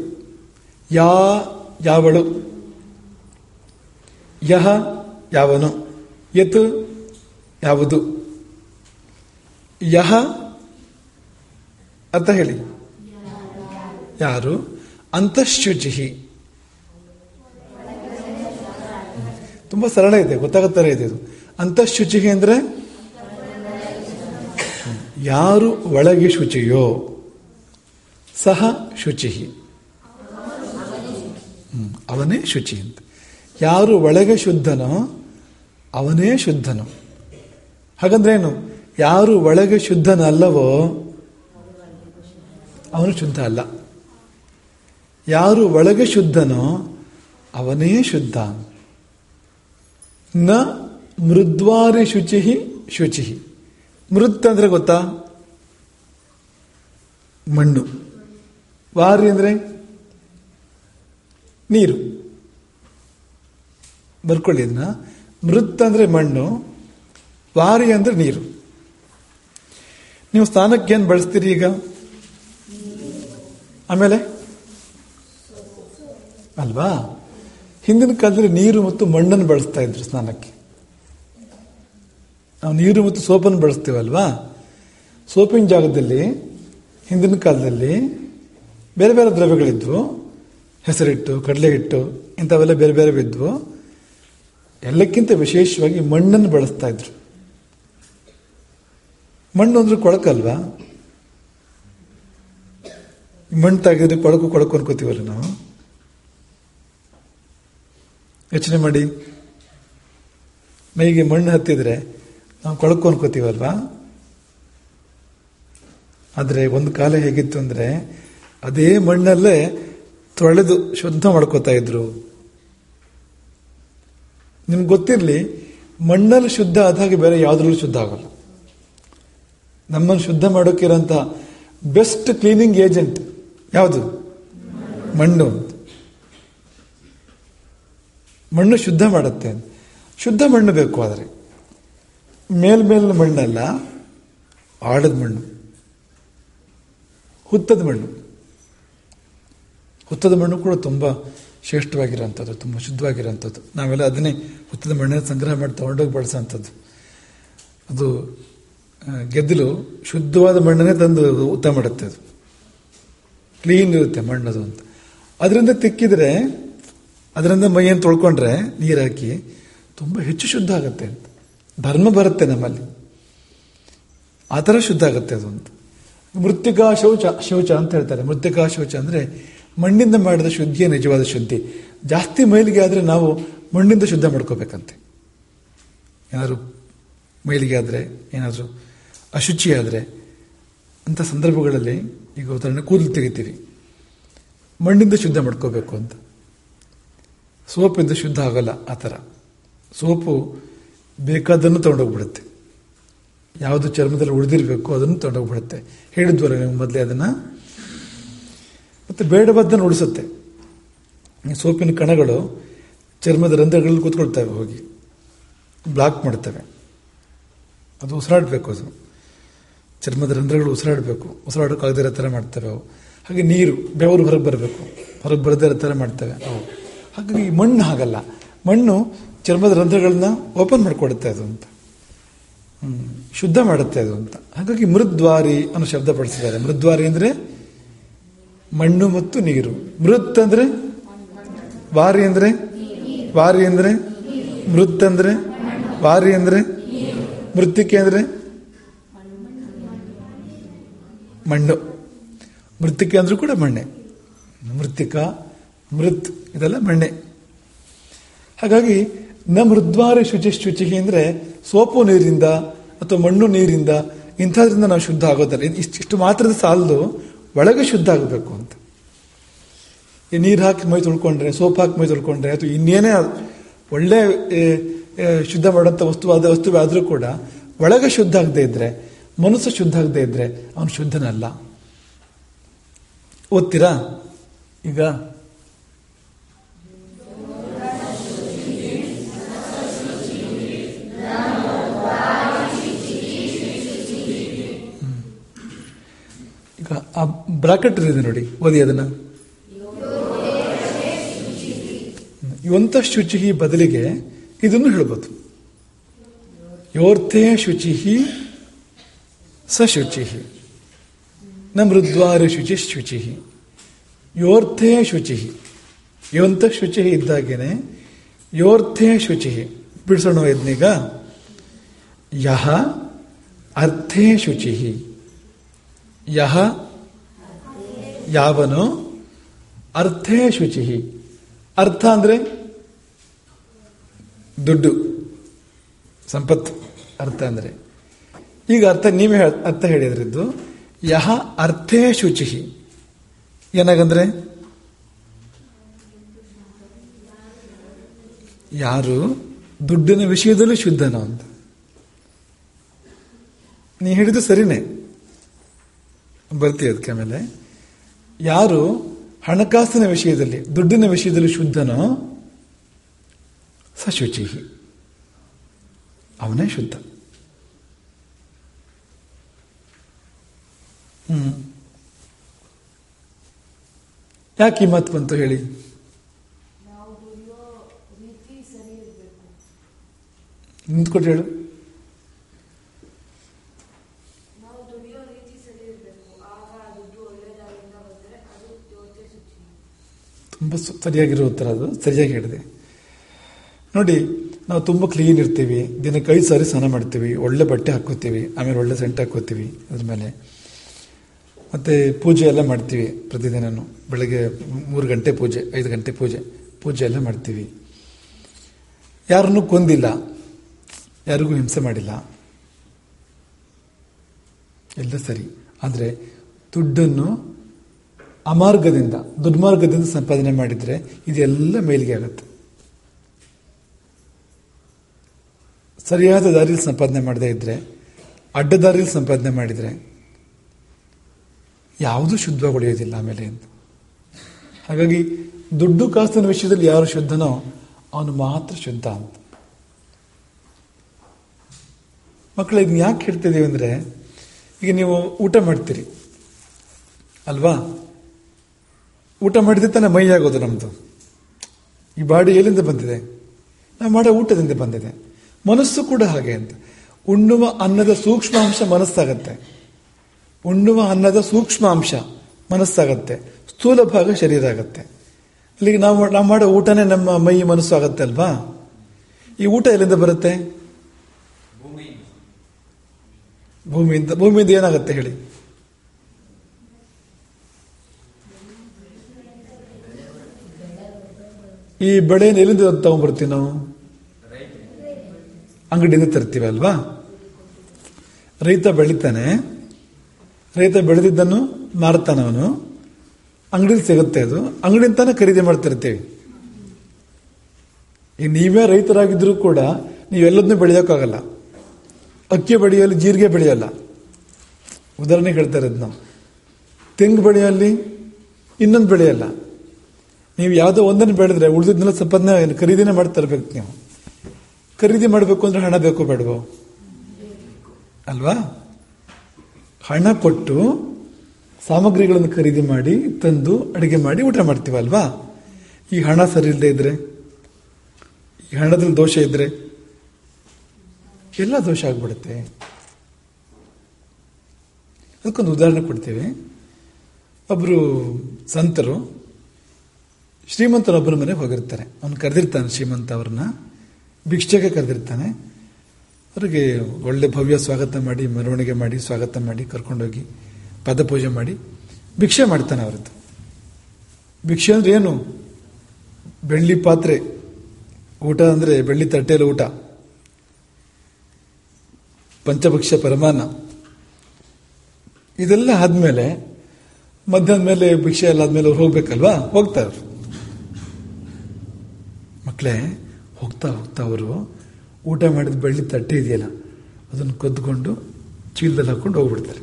ಯಾವಳು, ಯಹ ಯಾವನು, ಯತ್ ಯಾವುದು, ಯಹ ಅರ್ಥ ಹೇಳಿ? ಯಾರು. ಅಂತಃಶುಚಿ ತುಂಬಾ ಸರಳ ಇದೆ, ಗೊತ್ತಾಗುತ್ತಾರೆ ಇದೆ ಇದು. ಅಂತಃಶುಚಿ ಅಂದ್ರೆ ಯಾರು ಒಳಗೆ ಶುಚಿಯೋ ಸಹ ಶುಚಿ, ಅವನೇ ಶುಚಿ ಅಂತ. ಯಾರು ಒಳಗೆ ಶುದ್ಧನೋ ಅವನೇ ಶುದ್ಧನು. ಹಾಗಂದ್ರೆ ಏನು? ಯಾರು ಒಳಗೆ ಶುದ್ಧನಲ್ಲವೋ ಅವನು ಶುದ್ಧ ಅಲ್ಲ. ಯಾರು ಒಳಗೆ ಶುದ್ಧನೋ ಅವನೇ ಶುದ್ಧ. ನ ಮೃದ್ವಾರಿ ಶುಚಿ ಶುಚಿ. ಮೃತ್ ಅಂದ್ರೆ ಗೊತ್ತಾ? ಮಣ್ಣು. ವಾರಿ ಅಂದ್ರೆ ನೀರು. ಬರ್ಕೊಳ್ಳಿ ಇದನ್ನ. ಮೃತ್ ಅಂದ್ರೆ ಮಣ್ಣು, ವಾರಿ ಅಂದ್ರೆ ನೀರು. ನೀವು ಸ್ನಾನಕ್ಕೆ ಏನು ಬಳಸ್ತೀರಿ ಈಗ? ಆಮೇಲೆ ಅಲ್ವಾ? ಹಿಂದಿನ ಕಾಲದಲ್ಲಿ ನೀರು ಮತ್ತು ಮಣ್ಣನ್ನು ಬಳಸ್ತಾ ಇದ್ರು ಸ್ನಾನಕ್ಕೆ. ನಾವು ನೀರು ಮತ್ತು ಸೋಪನ್ನು ಬಳಸ್ತೀವಲ್ವಾ? ಸೋಪಿನ ಜಾಗದಲ್ಲಿ ಹಿಂದಿನ ಕಾಲದಲ್ಲಿ ಬೇರೆ ಬೇರೆ ದ್ರವ್ಯಗಳಿದ್ವು. ಹೆಸರಿಟ್ಟು, ಕಡಲೆ ಹಿಟ್ಟು, ಇಂಥವೆಲ್ಲ ಬೇರೆ ಬೇರೆ ಇದ್ವು. ಎಲ್ಲಕ್ಕಿಂತ ವಿಶೇಷವಾಗಿ ಮಣ್ಣನ್ನು ಬಳಸ್ತಾ ಇದ್ರು. ಮಣ್ಣು ಅಂದ್ರೆ ಕೊಳಕಲ್ವಾ? ಮಣ್ಣು ತಾಗಿದ್ರೆ ಕೊಳಕು ಅನ್ಕೋತೀವಲ್ಲ ನಾವು. ಯೋಚನೆ ಮಾಡಿ, ಮೈಗೆ ಮಣ್ಣು ಹತ್ತಿದ್ರೆ ನಾವು ಕೊಳಕು ಅನ್ಕೋತೀವಲ್ವಾ? ಆದರೆ ಒಂದು ಕಾಲ ಹೇಗಿತ್ತು ಅಂದ್ರೆ ಅದೇ ಮಣ್ಣಲ್ಲೇ ತೊಳೆದು ಶುದ್ಧ ಮಾಡ್ಕೋತಾ ಇದ್ರು. ನಿಮ್ಗೆ ಗೊತ್ತಿರಲಿ, ಮಣ್ಣಲ್ಲಿ ಶುದ್ಧ ಆದಾಗ ಬೇರೆ ಯಾವುದ್ರಲ್ಲೂ ಶುದ್ಧ ಆಗಲ್ಲ. ನಮ್ಮನ್ನು ಶುದ್ಧ ಮಾಡೋಕ್ಕಿರೋಂಥ ಬೆಸ್ಟ್ ಕ್ಲೀನಿಂಗ್ ಏಜೆಂಟ್ ಯಾವುದು? ಮಣ್ಣು. ಮಣ್ಣು ಶುದ್ಧ ಮಾಡುತ್ತೆ. ಶುದ್ಧ ಮಣ್ಣು ಬೇಕು. ಆದರೆ ಮೇಲ್ಮೇಲಿನ ಮಣ್ಣಲ್ಲ, ಆಳದ ಮಣ್ಣು, ಹುತ್ತದ ಮಣ್ಣು. ಹುತ್ತದ ಮಣ್ಣು ಕೂಡ ತುಂಬ ಶ್ರೇಷ್ಠವಾಗಿರೋಂಥದ್ದು, ತುಂಬ ಶುದ್ಧವಾಗಿರೋಂಥದ್ದು. ನಾವೆಲ್ಲ ಅದನ್ನೇ ಹುತ್ತದ ಮಣ್ಣನ್ನು ಸಂಗ್ರಹ ಮಾಡಿ ತಗೊಂಡೋಗಿ ಬಳಸೋಂಥದ್ದು. ಅದು ಗೆದ್ದಲು ಶುದ್ಧವಾದ ಮಣ್ಣನ್ನೇ ತಂದು ಊಟ ಮಾಡುತ್ತೆ. ಅದು ಕ್ಲೀನ್ ಇರುತ್ತೆ ಮಣ್ಣದು ಅಂತ. ಅದರಿಂದ ತಿಕ್ಕಿದ್ರೆ, ಅದರಿಂದ ಮೈಯನ್ನು ತೊಳ್ಕೊಂಡ್ರೆ ನೀರು ಹಾಕಿ ತುಂಬ ಹೆಚ್ಚು ಶುದ್ಧ ಆಗುತ್ತೆ ಅಂತ ಧರ್ಮ ಬರುತ್ತೆ ನಮ್ಮಲ್ಲಿ. ಆ ಥರ ಶುದ್ಧ ಆಗುತ್ತೆ ಅದು ಅಂತ. ಮೃತ್ತಿಕಾ ಶೌಚ ಅಂತ ಹೇಳ್ತಾರೆ. ಮೃತ್ತಿಕಾ ಶೌಚ ಅಂದರೆ ಮಣ್ಣಿಂದ ಮಾಡಿದ ಶುದ್ಧಿಯೇ ನಿಜವಾದ ಶುದ್ಧಿ. ಜಾಸ್ತಿ ಮೈಲಿಗೆ ಆದರೆ ನಾವು ಮಣ್ಣಿಂದ ಶುದ್ಧ ಮಾಡ್ಕೋಬೇಕಂತೆ. ಏನಾದರೂ ಮೈಲಿಗೆ ಆದರೆ, ಏನಾದರೂ ಅಶುಚಿ ಆದರೆ, ಅಂಥ ಸಂದರ್ಭಗಳಲ್ಲಿ ಈಗ ಉದಾಹರಣೆ ಕೂದಲು ತೆಗಿತೀವಿ, ಮಣ್ಣಿಂದ ಶುದ್ಧ ಮಾಡ್ಕೋಬೇಕು ಅಂತ. ಸೋಪಿಂದ ಶುದ್ಧ ಆಗಲ್ಲ. ಆ ಥರ ಸೋಪು ಬೇಕಾದನ್ನು ತೊಗೊಂಡೋಗ್ಬಿಡುತ್ತೆ. ಯಾವುದು ಚರ್ಮದಲ್ಲಿ ಉಳಿದಿರಬೇಕು ಅದನ್ನು ತೊಗೊಂಡೋಗ್ಬಿಡುತ್ತೆ. ಹೇಳಿದ್ವಲ್ಲ ನೀವು ಮೊದಲೇ ಅದನ್ನು. ಮತ್ತು ಬೇಡವಾದ್ದನ್ನು ಉಳಿಸುತ್ತೆ. ಸೋಪಿನ ಕಣಗಳು ಚರ್ಮದ ರಂಧ್ರಗಳಲ್ಲಿ ಕೂತ್ಕೊಳ್ತವೆ, ಹೋಗಿ ಬ್ಲಾಕ್ ಮಾಡ್ತವೆ. ಅದು ಉಸಿರಾಡಬೇಕು. ಅದು ಚರ್ಮದ ರಂಧ್ರಗಳು ಉಸಿರಾಡಬೇಕು. ಉಸಿರಾಡೋಕ್ಕಾಗದಿರೋ ಥರ ಮಾಡ್ತವೆ ಅವು. ಹಾಗೆ ನೀರು, ಬೆವರು ಹೊರಗೆ ಬರಬೇಕು, ಹೊರಗೆ ಬರದಿರೋ ಥರ ಮಾಡ್ತವೆ ಅವು. ಹಾಗಾಗಿ ಮಣ್ಣು ಹಾಗಲ್ಲ. ಮಣ್ಣು ಚರ್ಮದ ರಂಧ್ರಗಳನ್ನ ಓಪನ್ ಮಾಡಿಕೊಡುತ್ತೆ ಅದು ಅಂತ, ಶುದ್ಧ ಮಾಡುತ್ತೆ ಅದು ಅಂತ. ಹಾಗಾಗಿ ಮೃದ್ವಾರಿ ಅನ್ನೋ ಶಬ್ದ ಬಳಸಿದ್ದಾರೆ. ಮೃದ್ವಾರಿ ಅಂದರೆ ಮಣ್ಣು ಮತ್ತು ನೀರು. ಮೃತ್ ಅಂದರೆ ವಾರಿ ಅಂದರೆ, ವಾರಿ ಅಂದರೆ ಮೃತ್ ಅಂದರೆ, ವಾರಿ ಅಂದರೆ ಮೃತ್ತಿಕೆ ಅಂದರೆ ಮಣ್ಣು. ಮೃತ್ತಿಕೆ ಅಂದ್ರೂ ಕೂಡ ಮಣ್ಣೆ. ಮೃತ್ತಿಕಾ, ಮೃತ್ ಇದೆಲ್ಲ ಮಣ್ಣೆ. ಹಾಗಾಗಿ ನ ಮೃದ್ವಾರಿ ಶುಚಿ ಅಂದರೆ ಸೋಪು ನೀರಿಂದ ಅಥವಾ ಮಣ್ಣು ನೀರಿಂದ ಇಂಥದ್ರಿಂದ ನಾವು ಶುದ್ಧ ಆಗೋದಲ್ಲ. ಇಷ್ಟು ಮಾತ್ರದ ಸಾಲದು, ಒಳಗೆ ಶುದ್ಧ ಆಗಬೇಕು ಅಂತ. ಈ ನೀರು ಹಾಕಿ ಮೈ ತೊಳ್ಕೊಂಡ್ರೆ, ಸೋಪ್ ಹಾಕಿ ಮೈ ತೊಳ್ಕೊಂಡ್ರೆ, ಅಥವಾ ಇನ್ನೇನೇ ಒಳ್ಳೆ ಶುದ್ಧ ಮಾಡೋಂಥ ವಸ್ತು ಆದರೂ ಕೂಡ ಒಳಗೆ ಶುದ್ಧ ಆಗದೆ ಇದ್ರೆ, ಮನಸ್ಸು ಶುದ್ಧ ಆಗದೆ ಇದ್ರೆ ಅವನು ಶುದ್ಧನಲ್ಲ. ಓದ್ತೀರಾ ಈಗ? ಈಗ ಆ ಬ್ರಾಕೆಟ್ ಇದೆ ನೋಡಿ, ಓದಿ ಅದನ್ನ. ಇವಂತ ಶುಚಿ ಬದಲಿಗೆ ಇದನ್ನು ಹೇಳ್ಬೋದು. ಯೋರ್ಥೇ ಶುಚಿ ಸ ಶುಚಿ ನ ಮೃದ್ವಾರಿ ಶುಚಿ. ಯೋರ್ಥೇ ಶುಚಿ, ಇವಂತ ಶುಚಿ ಇದ್ದಾಗೇನೆ ಯೋರ್ಥೇ ಶುಚಿ. ಬಿಡಿಸೋಣ ಇದನ್ನೀಗ. ಯಹ ಅರ್ಥೇ ಶುಚಿ. ಯಹ ಯಾವನು, ಅರ್ಥೇ ಶುಚಿ. ಅರ್ಥ ಅಂದ್ರೆ ದುಡ್ಡು, ಸಂಪತ್ತು. ಅರ್ಥ ಅಂದ್ರೆ ಈಗ ನೀವೇ ಅರ್ಥ ಹೇಳಿದ್ರಿದ್ದು ಯಹ ಅರ್ಥೇ ಶುಚಿ. ಏನಾಗಂದ್ರೆ ಯಾರು ದುಡ್ಡಿನ ವಿಷಯದಲ್ಲಿ ಶುದ್ಧನೋ ಅಂತ. ನೀ ಹೇಳಿದ್ದು ಸರಿನೇ, ಬರ್ತೀವಿ ಅದಕ್ಕೆ. ಆಮೇಲೆ ಯಾರು ಹಣಕಾಸಿನ ವಿಷಯದಲ್ಲಿ ದುಡ್ಡಿನ ವಿಷಯದಲ್ಲಿ ಶುದ್ಧನೋ ಸ ಶುಚಿ, ಅವನೇ ಶುದ್ಧ. ಯಾಕೆ ಈ ಮಾತು ಬಂತು ಹೇಳಿ? ನಿಂತ್ಕೊಟ್ಟು ಹೇಳು. ತುಂಬ ಸರಿಯಾಗಿರೋ ಉತ್ತರ ಅದು, ಸರಿಯಾಗಿ ಹೇಳಿದೆ. ನೋಡಿ, ನಾವು ತುಂಬ ಕ್ಲೀನ್ ಇರ್ತೀವಿ, ದಿನಕ್ಕೆ 5 ಸಾರಿ ಸ್ನಾನ ಮಾಡ್ತೀವಿ, ಒಳ್ಳೆ ಬಟ್ಟೆ ಹಾಕೋತೀವಿ, ಆಮೇಲೆ ಒಳ್ಳೆ ಸೆಂಟ್ ಹಾಕೋತೀವಿ, ಅದ್ರ ಮೇಲೆ ಮತ್ತೆ ಪೂಜೆ ಎಲ್ಲ ಮಾಡ್ತೀವಿ. ಪ್ರತಿದಿನನೂ ಬೆಳಗ್ಗೆ 3 ಗಂಟೆ ಪೂಜೆ, 5 ಗಂಟೆ ಪೂಜೆ ಎಲ್ಲ ಮಾಡ್ತೀವಿ. ಯಾರನ್ನೂ ಕೊಂದಿಲ್ಲ, ಯಾರಿಗೂ ಹಿಂಸೆ ಮಾಡಿಲ್ಲ, ಎಲ್ಲ ಸರಿ. ಆದರೆ ದುಡ್ಡನ್ನು ಅಮಾರ್ಗದಿಂದ, ದುರ್ಮಾರ್ಗದಿಂದ ಸಂಪಾದನೆ ಮಾಡಿದರೆ ಇದೆಲ್ಲ ಮೇಲಿಗೆ ಆಗುತ್ತೆ. ಸರಿಯಾದ ದಾರಿಯಲ್ಲಿ ಸಂಪಾದನೆ ಮಾಡದೇ ಇದ್ರೆ, ಅಡ್ಡ ದಾರಿಯಲ್ಲಿ ಸಂಪಾದನೆ ಮಾಡಿದರೆ ಯಾವುದೂ ಶುದ್ಧವಾಗಿ ಉಳಿಯೋದಿಲ್ಲ ಆಮೇಲೆ ಅಂತ. ಹಾಗಾಗಿ ದುಡ್ಡು ಕಾಸಿನ ವಿಷಯದಲ್ಲಿ ಯಾರು ಶುದ್ಧನೋ ಅವನು ಮಾತ್ರ ಶುದ್ಧ ಅಂತ. ಮಕ್ಕಳು, ಇದನ್ನ ಯಾಕೆ ಹೇಳ್ತಿದ್ದೀವಿ ಅಂದರೆ, ಈಗ ನೀವು ಊಟ ಮಾಡ್ತೀರಿ ಅಲ್ವಾ? ಊಟ ಮಾಡಿದ್ರೆ ತಾನೇ ಮೈ ಆಗೋದು ನಮ್ಮದು. ಈ ಬಾಡಿ ಎಲ್ಲಿಂದ ಬಂದಿದೆ? ನಾವು ಮಾಡೋ ಊಟದಿಂದ ಬಂದಿದೆ. ಮನಸ್ಸು ಕೂಡ ಹಾಗೆ ಅಂತ. ಉಣ್ಣುವ ಅನ್ನದ ಸೂಕ್ಷ್ಮಾಂಶ ಮನಸ್ಸಾಗತ್ತೆ, ಉಣ್ಣುವ ಅನ್ನದ ಸೂಕ್ಷ್ಮಾಂಶ ಮನಸ್ಸಾಗತ್ತೆ, ಸ್ಥೂಲ ಭಾಗ ಶರೀರ ಆಗತ್ತೆ. ಅಲ್ಲಿಗೆ ನಾವು ಮಾಡೋ ಊಟನೇ ನಮ್ಮ ಮೈ ಮನಸ್ಸು ಆಗತ್ತೆ ಅಲ್ವಾ? ಈ ಊಟ ಎಲ್ಲಿಂದ ಬರುತ್ತೆ? ಭೂಮಿಯಿಂದ ಏನಾಗುತ್ತೆ ಹೇಳಿ? ಈ ಬೆಳೆಯನ್ನು ಎಲ್ಲಿಂದ ತಗೊಂಡ್ಬರ್ತೀವಿ ನಾವು? ಅಂಗಡಿಯಿಂದ ತರ್ತೀವಿ ಅಲ್ವಾ? ರೈತ ಬೆಳಿತಾನೆ, ರೈತ ಬೆಳೆದಿದ್ದನ್ನು ಮಾರ್ತಾನೆ, ಅವನು ಅಂಗಡಿಯಲ್ಲಿ ಸಿಗುತ್ತೆ. ಅದು ಅಂಗಡಿಯಿಂದಾನೆ ಖರೀದಿ ಮಾಡ್ತಿರ್ತೀವಿ. ಈಗ ನೀವೇ ರೈತರಾಗಿದ್ರು ಕೂಡ ನೀವೆಲ್ಲದನ್ನೂ ಬೆಳೆಯೋಕ್ಕಾಗಲ್ಲ. ಅಕ್ಕಿ ಬೆಳೆಯಲ್ಲಿ ಜೀರಿಗೆ ಬೆಳೆಯಲ್ಲ, ಉದಾಹರಣೆಗೆ ಹೇಳ್ತಾ ಇರೋದು ನಾವು. ತೆಂಗು ಬೆಳೆಯಲ್ಲಿ ಇನ್ನೊಂದು ಬೆಳೆಯಲ್ಲ. ನೀವು ಯಾವುದೋ ಒಂದನ್ನು ಬೆಳೆದ್ರೆ ಉಳಿದಿದ್ನೆಲ್ಲ ಸಂಪಾದನೆ ಖರೀದಿನೇ ಮಾಡ್ತಾ ಇರ್ಬೇಕು. ನೀವು ಖರೀದಿ ಮಾಡಬೇಕು ಅಂದ್ರೆ ಹಣ ಬೇಕೋ ಬೇಡವೋ ಅಲ್ವಾ? ಹಣ ಕೊಟ್ಟು ಸಾಮಗ್ರಿಗಳನ್ನು ಖರೀದಿ ಮಾಡಿ ತಂದು ಅಡುಗೆ ಮಾಡಿ ಊಟ ಮಾಡ್ತೀವಲ್ವಾ? ಈ ಹಣ ಸರಿ ಇಲ್ಲದೆ ಇದ್ರೆ, ಈ ಹಣದಲ್ಲಿ ದೋಷ ಇದ್ರೆ ಎಲ್ಲ ದೋಷ ಆಗ್ಬಿಡುತ್ತೆ. ಅದಕ್ಕೊಂದು ಉದಾಹರಣೆ ಕೊಡ್ತೀವಿ. ಒಬ್ಬರು ಸಂತರು ಶ್ರೀಮಂತನೊಬ್ಬರ ಮನೆಗೆ ಹೋಗಿರ್ತಾರೆ. ಅವನು ಕರೆದಿರ್ತಾನೆ, ಶ್ರೀಮಂತ ಅವ್ರನ್ನ ಭಿಕ್ಷೆಗೆ ಕರೆದಿರ್ತಾನೆ. ಅವ್ರಿಗೆ ಒಳ್ಳೆ ಭವ್ಯ ಸ್ವಾಗತ ಮಾಡಿ, ಮೆರವಣಿಗೆ ಮಾಡಿ, ಸ್ವಾಗತ ಮಾಡಿ, ಕರ್ಕೊಂಡೋಗಿ ಪದಪೂಜೆ ಮಾಡಿ ಭಿಕ್ಷೆ ಮಾಡ್ತಾನೆ ಅವ್ರದ್ದು. ಭಿಕ್ಷೆ ಅಂದ್ರೆ ಏನು? ಬೆಳ್ಳಿ ಪಾತ್ರೆ, ಊಟ ಅಂದ್ರೆ ಬೆಳ್ಳಿ ತಟ್ಟೆಯಲ್ಲಿ ಊಟ, ಪಂಚಭಕ್ಷ್ಯ ಪರಮಾನ್ನ. ಇದೆಲ್ಲ ಆದ್ಮೇಲೆ ಮಧ್ಯಾಹ್ನ ಮೇಲೆ ಭಿಕ್ಷೆ ಎಲ್ಲ ಆದ್ಮೇಲೆ ಅವ್ರು ಹೋಗ್ಬೇಕಲ್ವಾ? ಹೋಗ್ತಾರೆ ಮಕ್ಕಳೇ. ಹೋಗ್ತಾ ಹೋಗ್ತಾ ಅವರು ಊಟ ಮಾಡಿದ ಬೆಳ್ಳಿ ತಟ್ಟೆ ಇದೆಯಲ್ಲ, ಅದನ್ನು ಕದ್ದುಕೊಂಡು ಚೀಲದಲ್ಲಿ ಹಾಕೊಂಡು ಹೋಗ್ಬಿಡ್ತಾರೆ.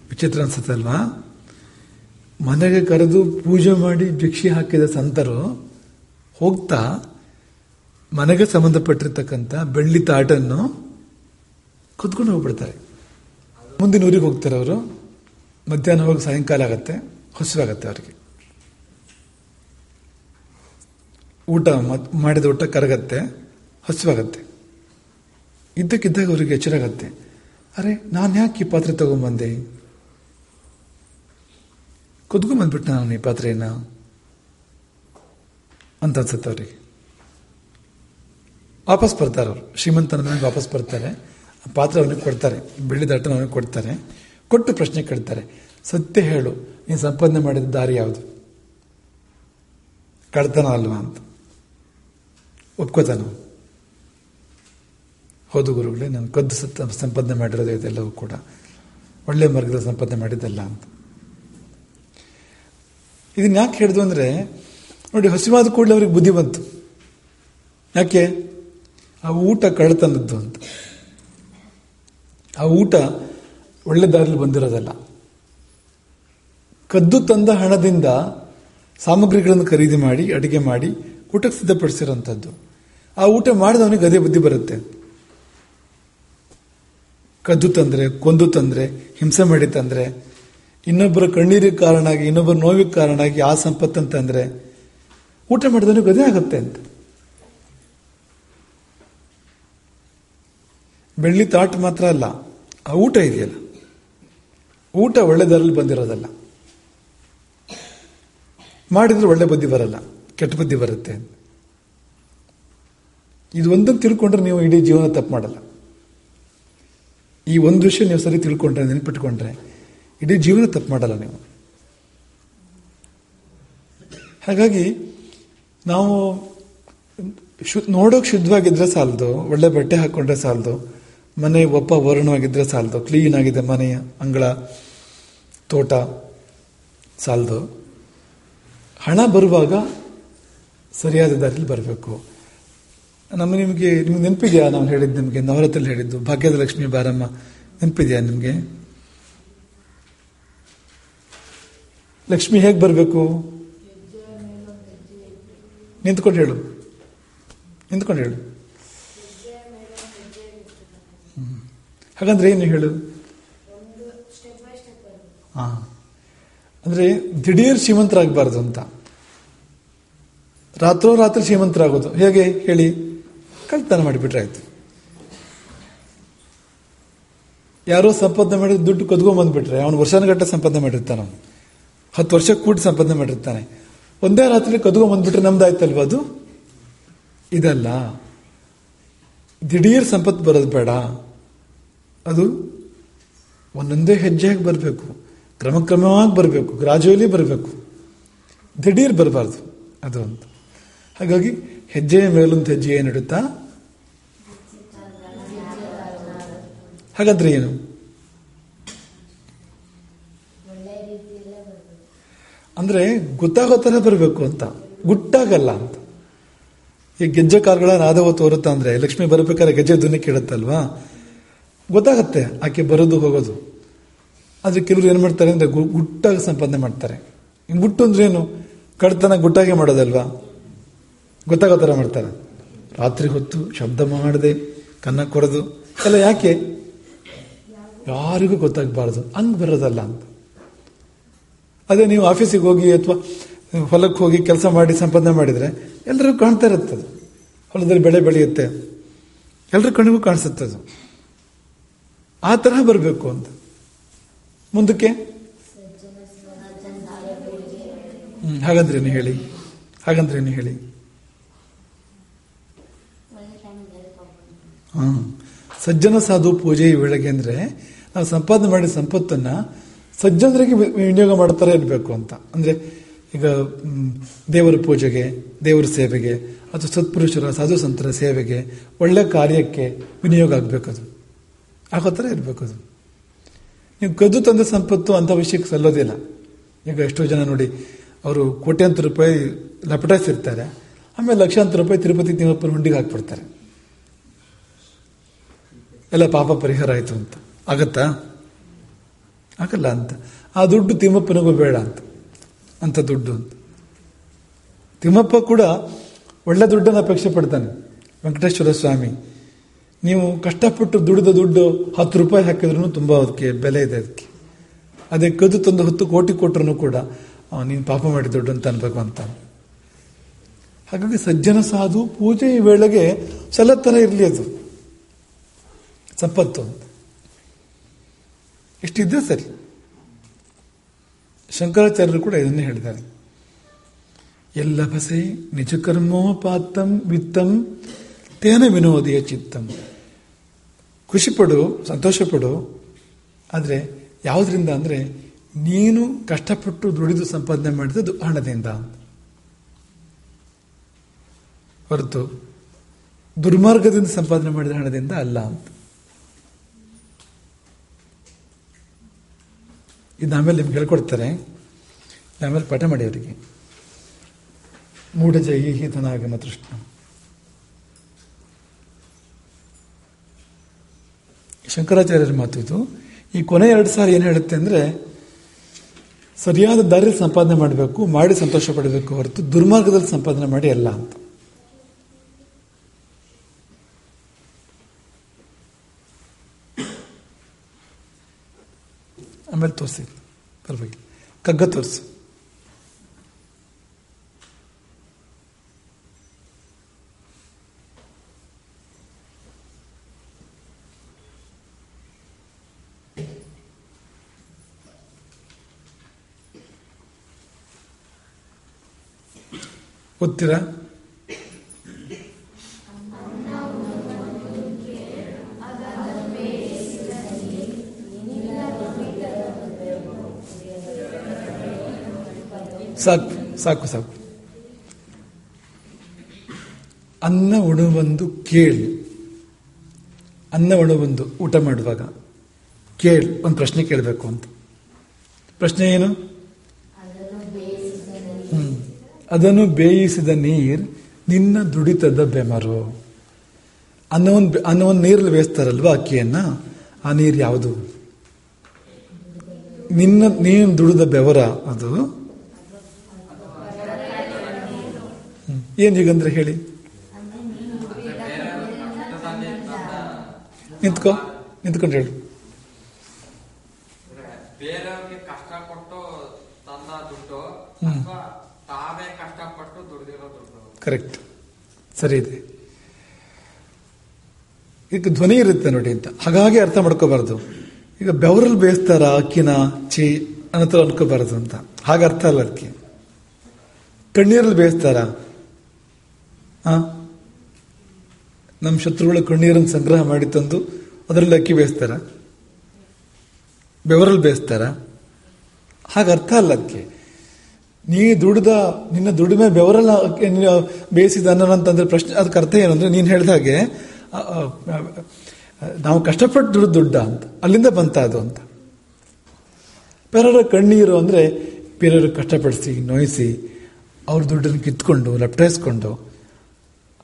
ವಿಚಿತ್ರ ಅನ್ಸುತ್ತಲ್ವಾ? ಮನೆಗೆ ಕರೆದು ಪೂಜೆ ಮಾಡಿ ಭಿಕ್ಷೆ ಹಾಕಿದ ಸಂತರು ಹೋಗ್ತಾ ಮನೆಗೆ ಸಂಬಂಧಪಟ್ಟಿರ್ತಕ್ಕಂಥ ಬೆಳ್ಳಿ ತಾಟನ್ನು ಕದ್ಕೊಂಡು ಹೋಗ್ಬಿಡ್ತಾರೆ. ಮುಂದಿನ ಊರಿಗೆ ಹೋಗ್ತಾರೆ ಅವರು. ಮಧ್ಯಾಹ್ನ ಹೋಗಿ ಸಾಯಂಕಾಲ ಆಗತ್ತೆ, ಹಸಿವಾಗತ್ತೆ ಅವರಿಗೆ. ಊಟ ಮಾಡಿದ ಊಟ ಕರಗತ್ತೆ, ಹಸಿವಾಗತ್ತೆ. ಇದ್ದಕ್ಕಿದ್ದಾಗ ಅವರಿಗೆ ಎಚ್ಚರಾಗತ್ತೆ, ಅರೆ ನಾನು ಯಾಕೆ ಈ ಪಾತ್ರೆ ತಗೊಂಬಂದೆ? ಕದ್ಕೊಂಬಂದ್ಬಿಟ್ಟು ನಾನು ಈ ಪಾತ್ರೆಯನ್ನ ಅಂತ ಅನ್ಸುತ್ತೆ ಅವರಿಗೆ. ವಾಪಸ್ ಬರ್ತಾರೆ ಅವರು, ಶ್ರೀಮಂತನ ಮನೆಗೆ ವಾಪಸ್ ಬರ್ತಾರೆ. ಆ ಪಾತ್ರೆ ಅವನಿಗೆ ಕೊಡ್ತಾರೆ, ಬೆಳ್ಳಿ ದಾಟನ ಅವನಿಗೆ ಕೊಡ್ತಾರೆ. ಕೊಟ್ಟು ಪ್ರಶ್ನೆ ಕೇಳ್ತಾರೆ, ಸತ್ಯ ಹೇಳು, ನೀನು ಸಂಪಾದನೆ ಮಾಡಿದ ದಾರಿ ಯಾವುದು? ಕಳ್ತನ ಅಲ್ವಾ ಅಂತ ಒಪ್ಕೋತಾನ. ಹೌದು ಗುರುಗಳೇ, ನಾನು ಕದ್ದು ಸಂಪಾದನೆ ಮಾಡಿರೋದು ಇದೆಲ್ಲವೂ ಕೂಡ ಒಳ್ಳೆ ಮಾರ್ಗದ ಸಂಪಾದನೆ ಮಾಡಿದ್ದಲ್ಲ ಅಂತ. ಇದನ್ನ ಯಾಕೆ ಹೇಳಿದ್ವು ಅಂದರೆ, ನೋಡಿ, ಹಸಿವಾದ ಕೂಡಲೇ ಅವ್ರಿಗೆ ಬುದ್ಧಿ ಬಂತು. ಯಾಕೆ? ಆ ಊಟ ಕಳ್ಳತನದ್ದು ಅಂತ. ಆ ಊಟ ಒಳ್ಳೆ ದಾರಿಲಿ ಬಂದಿರೋದಲ್ಲ. ಕದ್ದು ತಂದ ಹಣದಿಂದ ಸಾಮಗ್ರಿಗಳನ್ನು ಖರೀದಿ ಮಾಡಿ ಅಡಿಗೆ ಮಾಡಿ ಊಟಕ್ಕೆ ಸಿದ್ಧಪಡಿಸಿರೋಂಥದ್ದು. ಆ ಊಟ ಮಾಡಿದವನಿಗೆ ಅದೇ ಬುದ್ಧಿ ಬರುತ್ತೆ. ಕದ್ದು ತಂದ್ರೆ, ಕೊಂದು ತಂದ್ರೆ, ಹಿಂಸೆ ಮಾಡಿ ತಂದ್ರೆ, ಇನ್ನೊಬ್ಬರ ಕಣ್ಣೀರಿಗೆ ಕಾರಣ ಆಗಿ, ಇನ್ನೊಬ್ಬರ ನೋವಿಗೆ ಕಾರಣ ಆಗಿ ಆ ಸಂಪತ್ತಂತಂದ್ರೆ ಊಟ ಮಾಡಿದವನಿಗೆ ಅದೇ ಆಗುತ್ತೆ ಅಂತ. ಬೆಳ್ಳಿ ತಾಟ್ ಮಾತ್ರ ಅಲ್ಲ, ಆ ಊಟ ಇದೆಯಲ್ಲ, ಊಟ ಒಳ್ಳೆ ದಾರಲ್ಲಿ ಬಂದಿರೋದಲ್ಲ. ಮಾಡಿದ್ರೆ ಒಳ್ಳೆ ಬುದ್ಧಿ ಬರಲ್ಲ, ಕೆಟ್ಟ ಬುದ್ಧಿ ಬರುತ್ತೆ. ಇದು ಒಂದನ್ನು ತಿಳ್ಕೊಂಡ್ರೆ ನೀವು ಇಡೀ ಜೀವನ ತಪ್ಪು ಮಾಡಲ್ಲ. ಈ ಒಂದು ವಿಷಯ ನೀವು ಸರಿ ತಿಳ್ಕೊಂಡ್ರೆ, ನೆನ್ಪಿಟ್ಕೊಂಡ್ರೆ ಇಡೀ ಜೀವನ ತಪ್ಪು ಮಾಡಲ್ಲ ನೀವು. ಹಾಗಾಗಿ ನಾವು ನೋಡೋಕೆ ಶುದ್ಧವಾಗಿದ್ರೆ ಸಾಲದು, ಒಳ್ಳೆ ಬಟ್ಟೆ ಹಾಕೊಂಡ್ರೆ ಸಾಲದು, ಮನೆ ವರ್ಣವಾಗಿದ್ರೆ ಸಾಲದು, ಕ್ಲೀನ್ ಆಗಿದೆ ಮನೆಯ ಅಂಗಳ ತೋಟ ಸಾಲದು. ಹಣ ಬರುವಾಗ ಸರಿಯಾದ ದಾರಿಯಲ್ಲಿ ಬರಬೇಕು. ನಿಮಗೆ ನೆನಪಿದೆಯಾ ನಾವು ಹೇಳಿದ್ದು? ನಿಮಗೆ ನವರತ್ನಲ್ಲಿ ಹೇಳಿದ್ದು ಭಾಗ್ಯದ ಲಕ್ಷ್ಮಿ ಬಾರಮ್ಮ, ನೆನಪಿದೆಯಾ ನಿಮಗೆ? ಲಕ್ಷ್ಮಿ ಹೇಗೆ ಬರಬೇಕು? ನಿಂತ್ಕೊಂಡು ಹೇಳು, ನಿಂತ್ಕೊಂಡು ಹೇಳು. ಹಾಗಂದ್ರೆ ಏನು ಹೇಳು? ಅಂದ್ರೆ ದಿಢೀರ್ ಶ್ರೀಮಂತರಾಗಬಾರ್ದು ಅಂತ. ರಾತ್ರೋರಾತ್ರಿ ಶ್ರೀಮಂತರಾಗೋದು ಹೇಗೆ ಹೇಳಿ? ಕಳ್ತನ ಮಾಡಿಬಿಟ್ರೆ ಆಯ್ತು. ಯಾರೋ ಸಂಪಾದನೆ ಮಾಡಿ ದುಡ್ಡು ಕದ್ಕೊಂಡ್ಬಂದ್ಬಿಟ್ರೆ ಅವನು ವರ್ಷಾನುಗಟ್ಟಲೆ ಸಂಪಾದನೆ ಮಾಡಿರ್ತಾನೆ, ಅವನು 10 ವರ್ಷ ಕೂಡಿ ಸಂಪಾದನೆ ಮಾಡಿರ್ತಾನೆ. ಒಂದೇ ರಾತ್ರಿ ಕದ್ಕೊಂಡ್ಬಂದ್ಬಿಟ್ರೆ ನಮ್ದಾಯ್ತಲ್ವ ಅದು? ಇದಲ್ಲ, ದಿಢೀರ್ ಸಂಪತ್ತು ಬರೋದು ಬೇಡ. ಅದು ಒಂದೊಂದೇ ಹೆಜ್ಜೆಯಾಗಿ ಬರಬೇಕು, ಕ್ರಮಕ್ರಮವಾಗಿ ಬರಬೇಕು, ಗ್ರಾಜುವಲಿ ಬರಬೇಕು, ದಿಢೀರ್ ಬರಬಾರ್ದು ಅದು ಅಂತ. ಹಾಗಾಗಿ ಹೆಜ್ಜೆಯ ಮೇಲೊಂದು ಹೆಜ್ಜೆ ಏನಿಡುತ್ತಾ? ಹಾಗಾದ್ರೆ ಏನು ಅಂದ್ರೆ ಗೊತ್ತಾಗೋ ಥರ ಬರಬೇಕು ಅಂತ, ಗುಟ್ಟಾಗಲ್ಲ ಅಂತ. ಈ ಗೆಜ್ಜೆ ಕಾರುಗಳ ನಾದವ ತೋರುತ್ತಾ ಅಂದ್ರೆ ಲಕ್ಷ್ಮಿ ಬರಬೇಕಾದ್ರೆ ಗೆಜ್ಜೆ ಧ್ವನಿ ಕೇಳುತ್ತಲ್ವಾ, ಗೊತ್ತಾಗತ್ತೆ ಆಕೆ ಬರೋದು ಹೋಗೋದು. ಆದ್ರೆ ಕೆಲವರು ಏನ್ ಮಾಡ್ತಾರೆ ಅಂದ್ರೆ ಗುಟ್ಟಾಗಿ ಸಂಪಾದನೆ ಮಾಡ್ತಾರೆ. ಗುಟ್ಟು ಅಂದ್ರೆ ಏನು? ಕಳ್ತನ ಗುಟ್ಟಾಗೆ ಮಾಡೋದಲ್ವಾ, ಗೊತ್ತಾಗೋ ಥರ ಮಾಡ್ತಾರೆ. ರಾತ್ರಿ ಹೊತ್ತು ಶಬ್ದ ಮಾಡದೆ ಕನ್ನ ಕೊಡೋದು ಎಲ್ಲ ಯಾಕೆ? ಯಾರಿಗೂ ಗೊತ್ತಾಗಬಾರ್ದು, ಹಂಗೆ ಬರೋದಲ್ಲ ಅಂತ. ಅದೇ ನೀವು ಆಫೀಸಿಗೆ ಹೋಗಿ ಅಥವಾ ಹೊಲಕ್ಕೆ ಹೋಗಿ ಕೆಲಸ ಮಾಡಿ ಸಂಪಾದನೆ ಮಾಡಿದ್ರೆ ಎಲ್ಲರಿಗೂ ಕಾಣ್ತಾ ಇರುತ್ತದು. ಹೊಲದಲ್ಲಿ ಬೆಳೆ ಬೆಳೆಯುತ್ತೆ, ಎಲ್ಲರ ಕಣ್ಣಿಗೂ ಕಾಣಿಸುತ್ತದು. ಆ ತರಹ ಬರಬೇಕು ಅಂತ. ಮುಂದಕ್ಕೆ ಹಾಗಂದ್ರೇನು ಹೇಳಿ? ಹಾಗಂದ್ರೇನು ಹೇಳಿ? ಸಜ್ಜನ ಸಾಧು ಪೂಜೆ ವೇಳೆಗೆ ಅಂದ್ರೆ ನಾವು ಸಂಪಾದನೆ ಮಾಡಿದ ಸಂಪತ್ತನ್ನ ಸಜ್ಜನರಿಗೆ ವಿನಿಯೋಗ ಮಾಡ್ತಾರೆ ಇರಬೇಕು ಅಂತ. ಅಂದ್ರೆ ಈಗ ದೇವರ ಪೂಜೆಗೆ, ದೇವರ ಸೇವೆಗೆ, ಅಥವಾ ಸತ್ಪುರುಷರ ಸಾಧು ಸಂತರ ಸೇವೆಗೆ, ಒಳ್ಳೆ ಕಾರ್ಯಕ್ಕೆ ವಿನಿಯೋಗ ಆಗ್ಬೇಕದು. ಆಗೋ ಥರ ಇರಬೇಕು ಅದು. ನೀವು ಕದ್ದು ತಂದ ಸಂಪತ್ತು ಅಂತ ವಿಷಯಕ್ಕೆ ಸಲ್ಲೋದಿಲ್ಲ. ಈಗ ಎಷ್ಟೋ ಜನ ನೋಡಿ, ಅವರು ಕೋಟ್ಯಾಂತರ ರೂಪಾಯಿ ಲಪಟಾಯಿಸಿರ್ತಾರೆ, ಆಮೇಲೆ ಲಕ್ಷಾಂತರ ರೂಪಾಯಿ ತಿರುಪತಿ ತಿಮ್ಮಪ್ಪನ ಹುಂಡಿಗೆ ಹಾಕ್ಬಿಡ್ತಾರೆ. ಎಲ್ಲ ಪಾಪ ಪರಿಹಾರ ಆಯಿತು ಅಂತ. ಆಗತ್ತಾ? ಆಗಲ್ಲ ಅಂತ. ಆ ದುಡ್ಡು ತಿಮ್ಮಪ್ಪನಿಗೂ ಬೇಡ ಅಂತ ದುಡ್ಡು ಅಂತ. ತಿಮ್ಮಪ್ಪ ಕೂಡ ಒಳ್ಳೆ ದುಡ್ಡನ್ನು ಅಪೇಕ್ಷೆ ಪಡ್ತಾನೆ. ವೆಂಕಟೇಶ್ವರ ಸ್ವಾಮಿ, ನೀವು ಕಷ್ಟಪಟ್ಟು ದುಡಿದ ದುಡ್ಡು 10 ರೂಪಾಯಿ ಹಾಕಿದ್ರು ತುಂಬ ಅದಕ್ಕೆ ಬೆಲೆ ಇದೆ. ಅದಕ್ಕೆ ಅದೇ ಕದ್ದು ತಂದು 10 ಕೋಟಿ ಕೊಟ್ಟರು ಕೂಡ ನೀನು ಪಾಪ ಮಾಡಿ ದುಡ್ಡು ಅಂತ ಅನ್ಬೇಕು ಅಂತ. ಹಾಗಾಗಿ ಸಜ್ಜನ ಸಾಧು ಪೂಜೆ ವೇಳೆಗೆ ಸಲತ್ತರ ಇರಲಿ ಅದು ಸಂಪತ್ತು ಅಂತ. ಇಷ್ಟಿದ್ರೆ ಸರಿ. ಶಂಕರಾಚಾರ್ಯರು ಕೂಡ ಇದನ್ನೇ ಹೇಳಿದ್ದಾರೆ. ಎಲ್ಲ ಬಸೆ ನಿಜ ಕರ್ಮೋಪಾತ್ತಂ ವಿತ್ತಂ ತೇನ ವಿನೋದಿಯ ಚಿತ್ತಂ. ಖುಷಿಪಡು, ಸಂತೋಷಪಡು, ಆದರೆ ಯಾವುದರಿಂದ ಅಂದರೆ ನೀನು ಕಷ್ಟಪಟ್ಟು ದುಡಿದು ಸಂಪಾದನೆ ಮಾಡಿದ್ದು ಹಣದಿಂದ ಹೊರತು ದುರ್ಮಾರ್ಗದಿಂದ ಸಂಪಾದನೆ ಮಾಡಿದ ಹಣದಿಂದ ಅಲ್ಲ ಅಂತ. ಇದು ಆಮೇಲೆ ನಿಮ್ಗೆ ಹೇಳ್ಕೊಡ್ತಾರೆ, ಆಮೇಲೆ ಪಾಠ ಮಾಡಿ ಅವರಿಗೆ. ಮೂಢಜೈ ಧನಾಗಮ ತೃಷ್ಣ. ಶಂಕರಾಚಾರ್ಯರ ಮಾತು ಇದು. ಈ ಕೊನೆ 2 ಸಾರಿ ಏನು ಹೇಳುತ್ತೆ ಅಂದರೆ, ಸರಿಯಾದ ದಾರಿಯಲ್ಲಿ ಸಂಪಾದನೆ ಮಾಡಬೇಕು, ಮಾಡಿ ಸಂತೋಷ ಪಡಬೇಕು ಹೊರತು ದುರ್ಮಾರ್ಗದಲ್ಲಿ ಸಂಪಾದನೆ ಮಾಡಿ ಅಲ್ಲ ಅಂತ. ಆಮೇಲೆ ತೋರಿಸಿ, ಪರವಾಗಿಲ್ಲ, ಕಗ್ಗ ತೋರಿಸಿ. ಓದ್ತೀರಾ? ಸಾಕು ಸಾಕು ಸಾಕು. ಅನ್ನ ಉಣುವಂದು ಕೇಳಿ. ಅನ್ನ ಉಣುವಂದು ಊಟ ಮಾಡುವಾಗ ಕೇಳಿ ಒಂದು ಪ್ರಶ್ನೆ ಕೇಳಬೇಕು ಅಂತ. ಪ್ರಶ್ನೆ ಏನು? ಅದನ್ನು ಬೇಯಿಸಿದ ನೀರ್ ನಿನ್ನ ದುಡಿತದ ಬೆಮರು. ಅನ್ನವನ್ನು ನೀರಲ್ಲಿ ಬೇಯಿಸ್ತಾರಲ್ವ ಅಕ್ಕಿಯನ್ನ, ಆ ನೀರು ಯಾವುದು? ನೀನು ದುಡಿದ ಬೆವರ ಅದು. ಏನ್ ಹೀಗಂದ್ರೆ ಹೇಳಿ? ನಿಂತ್ಕೊಂಡು ಹೇಳಿ. ಬೇರೆಯವ್ರಿಗೆ ಕಷ್ಟಪಟ್ಟು ತಂದ ದುಡ್ಡು, ತಾವೇ ಕಷ್ಟಪಟ್ಟು ದುಡ್ದಿರೋ ದುಡ್ಡು. ಕರೆಕ್ಟ್, ಸರಿ ಇದೆ. ಈಗ ಧ್ವನಿ ಇರುತ್ತೆ ನೋಡಿ ಅಂತ, ಹಾಗಾಗಿ ಅರ್ಥ ಮಾಡ್ಕೋಬಾರ್ದು. ಈಗ ಬೆವರಲ್ಲಿ ಬೇಯಿಸ್ತಾರ ಅಕ್ಕಿನ ಚೀ ಅನ್ನತ್ರ ಅನ್ಕೋಬಾರದು ಅಂತ, ಹಾಗ ಅರ್ಥ ಅಲ್ಲ ಅದಕ್ಕೆ. ಕಣ್ಣೀರಲ್ಲಿ ಬೇಯಿಸ್ತಾರ? ನಮ್ಮ ಶತ್ರುಗಳ ಕಣ್ಣೀರನ್ನು ಸಂಗ್ರಹ ಮಾಡಿ ತಂದು ಅದರಲ್ಲಿ ಅಕ್ಕಿ ಬೇಯಿಸ್ತಾರ? ಬೆವರಲ್ಲಿ ಬೇಯಿಸ್ತಾರ? ಹಾಗೆ ಅರ್ಥ ಅಲ್ಲ ಅದಕ್ಕೆ. ನಿನ್ನ ದುಡಿಮೆ ಬೆವರಲ್ಲ ಬೇಯಿಸಿದ ಅನ್ನ ಅಂತಂದ್ರೆ ಪ್ರಶ್ನೆ, ಅದಕ್ಕೆ ಅರ್ಥ ಏನಂದ್ರೆ ನೀನು ಹೇಳಿದ ಹಾಗೆ ನಾವು ಕಷ್ಟಪಟ್ಟು ದುಡ್ಡ ಅಂತ, ಅಲ್ಲಿಂದ ಬಂತ ಅದು ಅಂತ. ಬೇರೆಯವರ ಕಣ್ಣೀರು ಅಂದ್ರೆ ಬೇರೆಯವರು ಕಷ್ಟಪಡಿಸಿ ನೋಯಿಸಿ ಅವ್ರ ದುಡ್ಡನ್ನು ಕಿತ್ಕೊಂಡು ಲಪ್ಟಾಯಿಸ್ಕೊಂಡು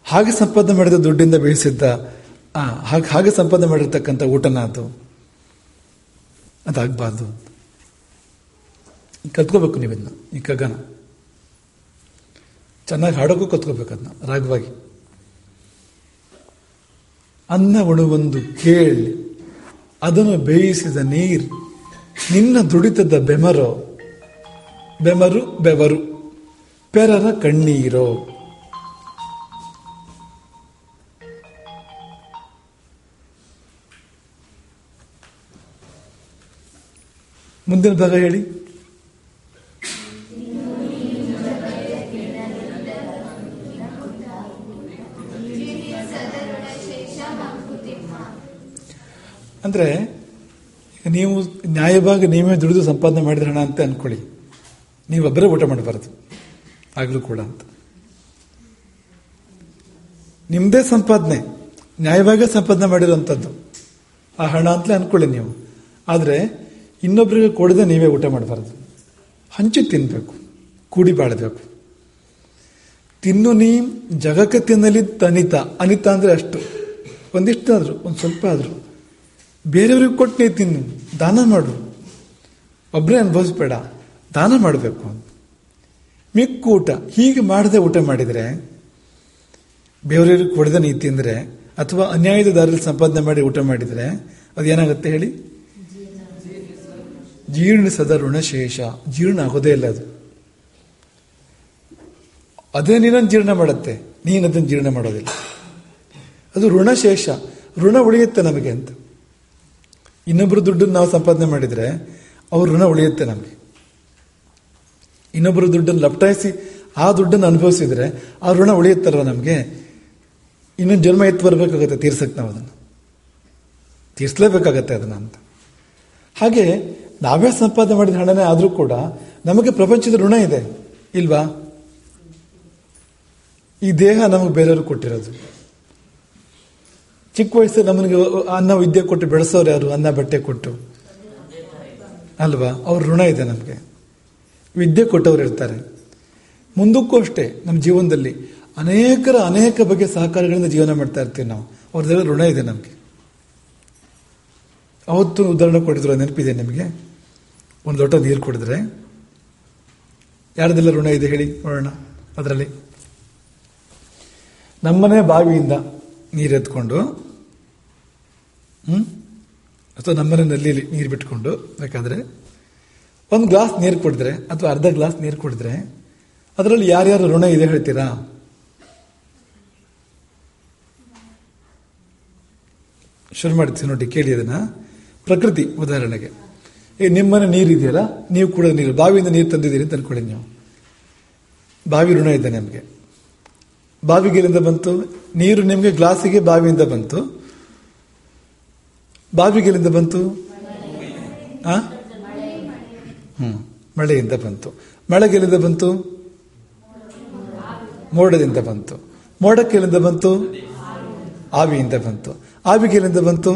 ಹಾಗೆ ಸಂಪಾದನೆ ಮಾಡಿದ ದುಡ್ಡಿಂದ ಬೇಯಿಸಿದ್ದ ಹಾಗೆ ಸಂಪಾದನೆ ಮಾಡಿರ್ತಕ್ಕಂಥ ಊಟನ ಅದಾಗಬಾರ್ದು. ಕಲ್ತ್ಕೋಬೇಕು ನೀವಿನ್ನ, ಈ ಕಗ್ಗನ ಚೆನ್ನಾಗಿ ಹಾಡೋಕ್ಕೂ ಕಲ್ತ್ಕೋಬೇಕು ಅದನ್ನ ರಾಗವಾಗಿ. ಅನ್ನ ಉಣುವಂದು ಕೇಳಿ ಅದನ್ನು ಬೇಯಿಸಿದ ನೀರು ನಿನ್ನ ದುಡಿತದ ಬೆಮರು ಬೆವರು ಪೆರರ ಕಣ್ಣೀರೋ. ಮುಂದಿನ ಭಾಗ ಹೇಳಿ. ಅಂದ್ರೆ ನೀವು ನ್ಯಾಯವಾಗಿ ನೀವೇ ದುಡಿದು ಸಂಪಾದನೆ ಮಾಡಿದ ಹಣ ಅಂತ ಅನ್ಕೊಳ್ಳಿ, ನೀವೊಬ್ಬರೇ ಊಟ ಮಾಡಬಾರದು ಆಗ್ಲೂ ಕೂಡ ಅಂತ. ನಿಮ್ದೇ ಸಂಪಾದನೆ, ನ್ಯಾಯವಾಗಿ ಸಂಪಾದನೆ ಮಾಡಿರುವಂಥದ್ದು ಆ ಹಣ ಅಂತಲೇ ಅನ್ಕೊಳ್ಳಿ ನೀವು. ಆದರೆ ಇನ್ನೊಬ್ಬರಿಗೆ ಕೊಡದೆ ನೀವೇ ಊಟ ಮಾಡಬಾರದು, ಹಂಚಿ ತಿನ್ಬೇಕು, ಕೂಡಿ ಬಾಳಬೇಕು. ತಿನ್ನು ನೀ ಜಗಕ್ಕೆ ತಿನ್ನಲಿ ಅನಿತ. ಅನಿತ ಅಂದ್ರೆ ಅಷ್ಟು, ಒಂದಿಷ್ಟು ಆದ್ರು, ಒಂದು ಸ್ವಲ್ಪ ಆದ್ರು ಬೇರೆಯವ್ರಿಗೆ ಕೊಟ್ಟು ನೀ ತಿನ್ನು, ದಾನ ಮಾಡು, ಒಬ್ಬರೇ ಅನುಭವಿಸ್ಬೇಡ, ದಾನ ಮಾಡಬೇಕು ಅಂತ. ಮಿಕ್ಕ ಊಟ ಹೀಗೆ ಮಾಡದೆ ಊಟ ಮಾಡಿದರೆ, ಬೇರೆಯವ್ರಿಗೆ ಕೊಡದೆ ನೀ ತಿಂದರೆ ಅಥವಾ ಅನ್ಯಾಯದ ದಾರಿಯಲ್ಲಿ ಸಂಪಾದನೆ ಮಾಡಿ ಊಟ ಮಾಡಿದರೆ ಅದೇನಾಗುತ್ತೆ ಹೇಳಿ? ಜೀರ್ಣಿಸದ ಋಣಶೇಷ. ಜೀರ್ಣ ಆಗೋದೇ ಇಲ್ಲ ಅದು. ಅದೇ ನೀನನ್ನು ಜೀರ್ಣ ಮಾಡುತ್ತೆ, ನೀನದನ್ನು ಜೀರ್ಣ ಮಾಡೋದಿಲ್ಲ. ಅದು ಋಣಶೇಷ, ಋಣ ಉಳಿಯುತ್ತೆ ನಮಗೆ ಅಂತ. ಇನ್ನೊಬ್ಬರು ದುಡ್ಡನ್ನು ನಾವು ಸಂಪಾದನೆ ಮಾಡಿದರೆ ಅವ್ರ ಋಣ ಉಳಿಯುತ್ತೆ ನಮಗೆ. ಇನ್ನೊಬ್ಬರು ದುಡ್ಡನ್ನು ಲಪ್ಟಾಯಿಸಿ ಆ ದುಡ್ಡನ್ನು ಅನುಭವಿಸಿದ್ರೆ ಆ ಋಣ ಉಳಿಯುತ್ತಲ್ವ ನಮಗೆ. ಇನ್ನೊಂದು ಜನ್ಮ ಎತ್ತು ಬರಬೇಕಾಗತ್ತೆ ತೀರ್ಸಕ್ಕೆ, ನಾವು ಅದನ್ನು ತೀರ್ಸಲೇಬೇಕಾಗತ್ತೆ ಅದನ್ನ ಅಂತ. ಹಾಗೆ ನಾವೇ ಸಂಪಾದನೆ ಮಾಡಿದ ಹಣನೇ ಆದರೂ ಕೂಡ ನಮಗೆ ಪ್ರಪಂಚದ ಋಣ ಇದೆ ಇಲ್ವಾ? ಈ ದೇಹ ನಮಗೆ ಬೇರೆಯವರು ಕೊಟ್ಟಿರೋದು, ಚಿಕ್ಕ ವಯಸ್ಸಲ್ಲಿ ನಮಗೆ ಅನ್ನ ವಿದ್ಯೆ ಕೊಟ್ಟು ಬೆಳೆಸೋರು ಯಾರು? ಅನ್ನ ಬಟ್ಟೆ ಕೊಟ್ಟು ಅಲ್ವಾ? ಅವ್ರ ಋಣ ಇದೆ ನಮಗೆ. ವಿದ್ಯೆ ಕೊಟ್ಟವ್ರು ಇರ್ತಾರೆ. ಮುಂದಕ್ಕೂ ಅಷ್ಟೇ ನಮ್ಮ ಜೀವನದಲ್ಲಿ ಅನೇಕ ಬಗೆಯ ಸಹಕಾರಗಳಿಂದ ಜೀವನ ಮಾಡ್ತಾ ಇರ್ತೀವಿ ನಾವು. ಅವ್ರದ್ದೆಲ್ಲ ಋಣ ಇದೆ ನಮಗೆ. ಅವತ್ತು ಉದಾಹರಣೆ ಕೊಟ್ಟಿದ್ರು, ನೆನಪಿದೆ ನಿಮಗೆ? ಒಂದು ಲೋಟ ನೀರು ಕುಡಿದ್ರೆ ಯಾರದೆಲ್ಲ ಋಣ ಇದೆ ಹೇಳಿ ನೋಡೋಣ. ಅದರಲ್ಲಿ ನಮ್ಮನೆ ಬಾವಿಯಿಂದ ನೀರು ಎತ್ಕೊಂಡು ಅಥವಾ ನಮ್ಮನೆ ನಲ್ಲಿ ನೀರು ಬಿಟ್ಕೊಂಡು ಬೇಕಾದ್ರೆ ಒಂದು ಗ್ಲಾಸ್ ನೀರು ಕುಡಿದ್ರೆ ಅಥವಾ ಅರ್ಧ ಗ್ಲಾಸ್ ನೀರು ಕುಡಿದ್ರೆ ಅದರಲ್ಲಿ ಯಾರ್ಯಾರು ಋಣ ಇದೆ ಹೇಳ್ತೀರಾ? ಶುರು ಮಾಡ್ತೀವಿ ನೋಡಿ, ಕೇಳಿ ಅದನ್ನ. ಪ್ರಕೃತಿ ಉದಾಹರಣೆಗೆ, ನಿಮ್ಮನೆ ನೀರು ಇದೆಯಲ್ಲ, ನೀವು ಕೂಡ ನೀರು ಬಾವಿಯಿಂದ ನೀರು ತಂದಿದ್ದೀರಿ ಅಂತ ಅನ್ಕೊಳ್ಳಿ. ನೀವು ಬಾವಿ ಋಣ ಇದೆ ನಮಗೆ. ಬಾವಿಗೆ ಎಲ್ಲಿಂದ ಬಂತು ನೀರು? ನಿಮಗೆ ಗ್ಲಾಸಿಗೆ ಬಾವಿಯಿಂದ ಬಂತು. ಬಾವಿಗೆ ಎಲ್ಲಿಂದ ಬಂತು? ಮಳೆಯಿಂದ ಬಂತು. ಮಳೆಗೆ ಎಲ್ಲಿಂದ ಬಂತು? ಮೋಡದಿಂದ ಬಂತು. ಮೋಡಕ್ಕೆ ಎಲ್ಲಿಂದ ಬಂತು? ಆವಿಯಿಂದ ಬಂತು. ಆವಿಗೆ ಎಲ್ಲಿಂದ ಬಂತು?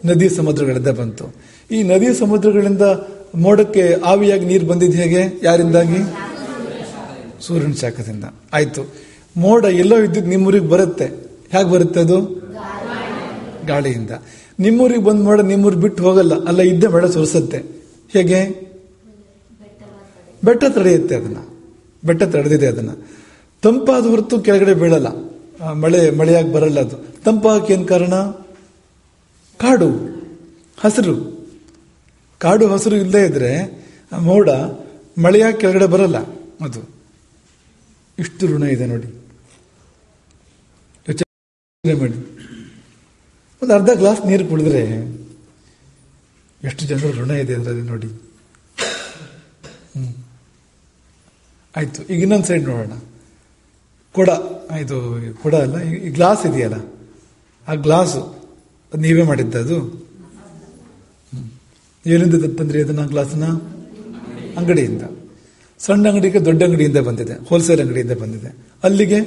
ನದಿ ಸಮುದ್ರಗಳಿಂದ ಬಂತು. ಈ ನದಿ ಸಮುದ್ರಗಳಿಂದ ಮೋಡಕ್ಕೆ ಆವಿಯಾಗಿ ನೀರು ಬಂದಿದ್ದು ಹೇಗೆ? ಯಾರಿಂದಾಗಿ? ಸೂರ್ಯನ ಶಾಖದಿಂದ. ಆಯ್ತು, ಮೋಡ ಎಲ್ಲೋ ಇದ್ದಿದ್ದು ನಿಮ್ಮೂರಿಗೆ ಬರುತ್ತೆ. ಹೇಗೆ ಬರುತ್ತೆ ಅದು? ಗಾಳಿಯಿಂದ. ನಿಮ್ಮೂರಿಗೆ ಬಂದ್ ಮೋಡ ನಿಮ್ಮೂರಿಗೆ ಬಿಟ್ಟು ಹೋಗಲ್ಲ, ಅಲ್ಲ ಇದ್ದೇ ಮಳೆ ಸುರಿಸುತ್ತೆ. ಹೇಗೆ? ಬೆಟ್ಟ ತಡೆಯುತ್ತೆ ಅದನ್ನ. ಬೆಟ್ಟ ತಡೆದಿದೆ ಅದನ್ನ. ತಂಪಾದ ಹೊರತು ಕೆಳಗಡೆ ಬೀಳಲ್ಲ, ಮಳೆಯಾಗಿ ಬರಲ್ಲ. ಅದು ತಂಪಾಗಕ್ಕೆ ಏನ್ ಕಾರಣ? ಕಾಡು, ಹಸಿರು. ಕಾಡು ಹಸಿರು ಇಲ್ಲದೆ ಇದ್ರೆ ಮೋಡ ಮಳೆಯಾಗಿ ಕೆಳಗಡೆ ಬರಲ್ಲ. ಅದು ಇಷ್ಟು ಋಣ ಇದೆ ನೋಡಿ. ಯೋಚನೆ ಮಾಡಿ. ಒಂದು ಅರ್ಧ ಗ್ಲಾಸ್ ನೀರು ಕುಡಿದ್ರೆ ಎಷ್ಟು ಜನರು ಋಣ ಇದೆ ಅದರಲ್ಲಿ ನೋಡಿ. ಆಯ್ತು, ಈಗ ಇನ್ನೊಂದು ಸೈಡ್ ನೋಡೋಣ. ಕೊಡ, ಇದು ಕೊಡ ಅಲ್ಲ, ಈ ಗ್ಲಾಸ್ ಇದೆಯಲ್ಲ, ಆ ಗ್ಲಾಸು ನೀವೇ ಮಾಡಿದ್ದದು? ಏನಿಂದ ತಂದ್ರಿ ಅದನ್ನ? ಗ್ಲಾಸ್ನ ಅಂಗಡಿಯಿಂದ. ಸಣ್ಣ ಅಂಗಡಿಗೆ ದೊಡ್ಡ ಅಂಗಡಿಯಿಂದ ಬಂದಿದೆ, ಹೋಲ್ಸೇಲ್ ಅಂಗಡಿಯಿಂದ ಬಂದಿದೆ. ಅಲ್ಲಿಗೆ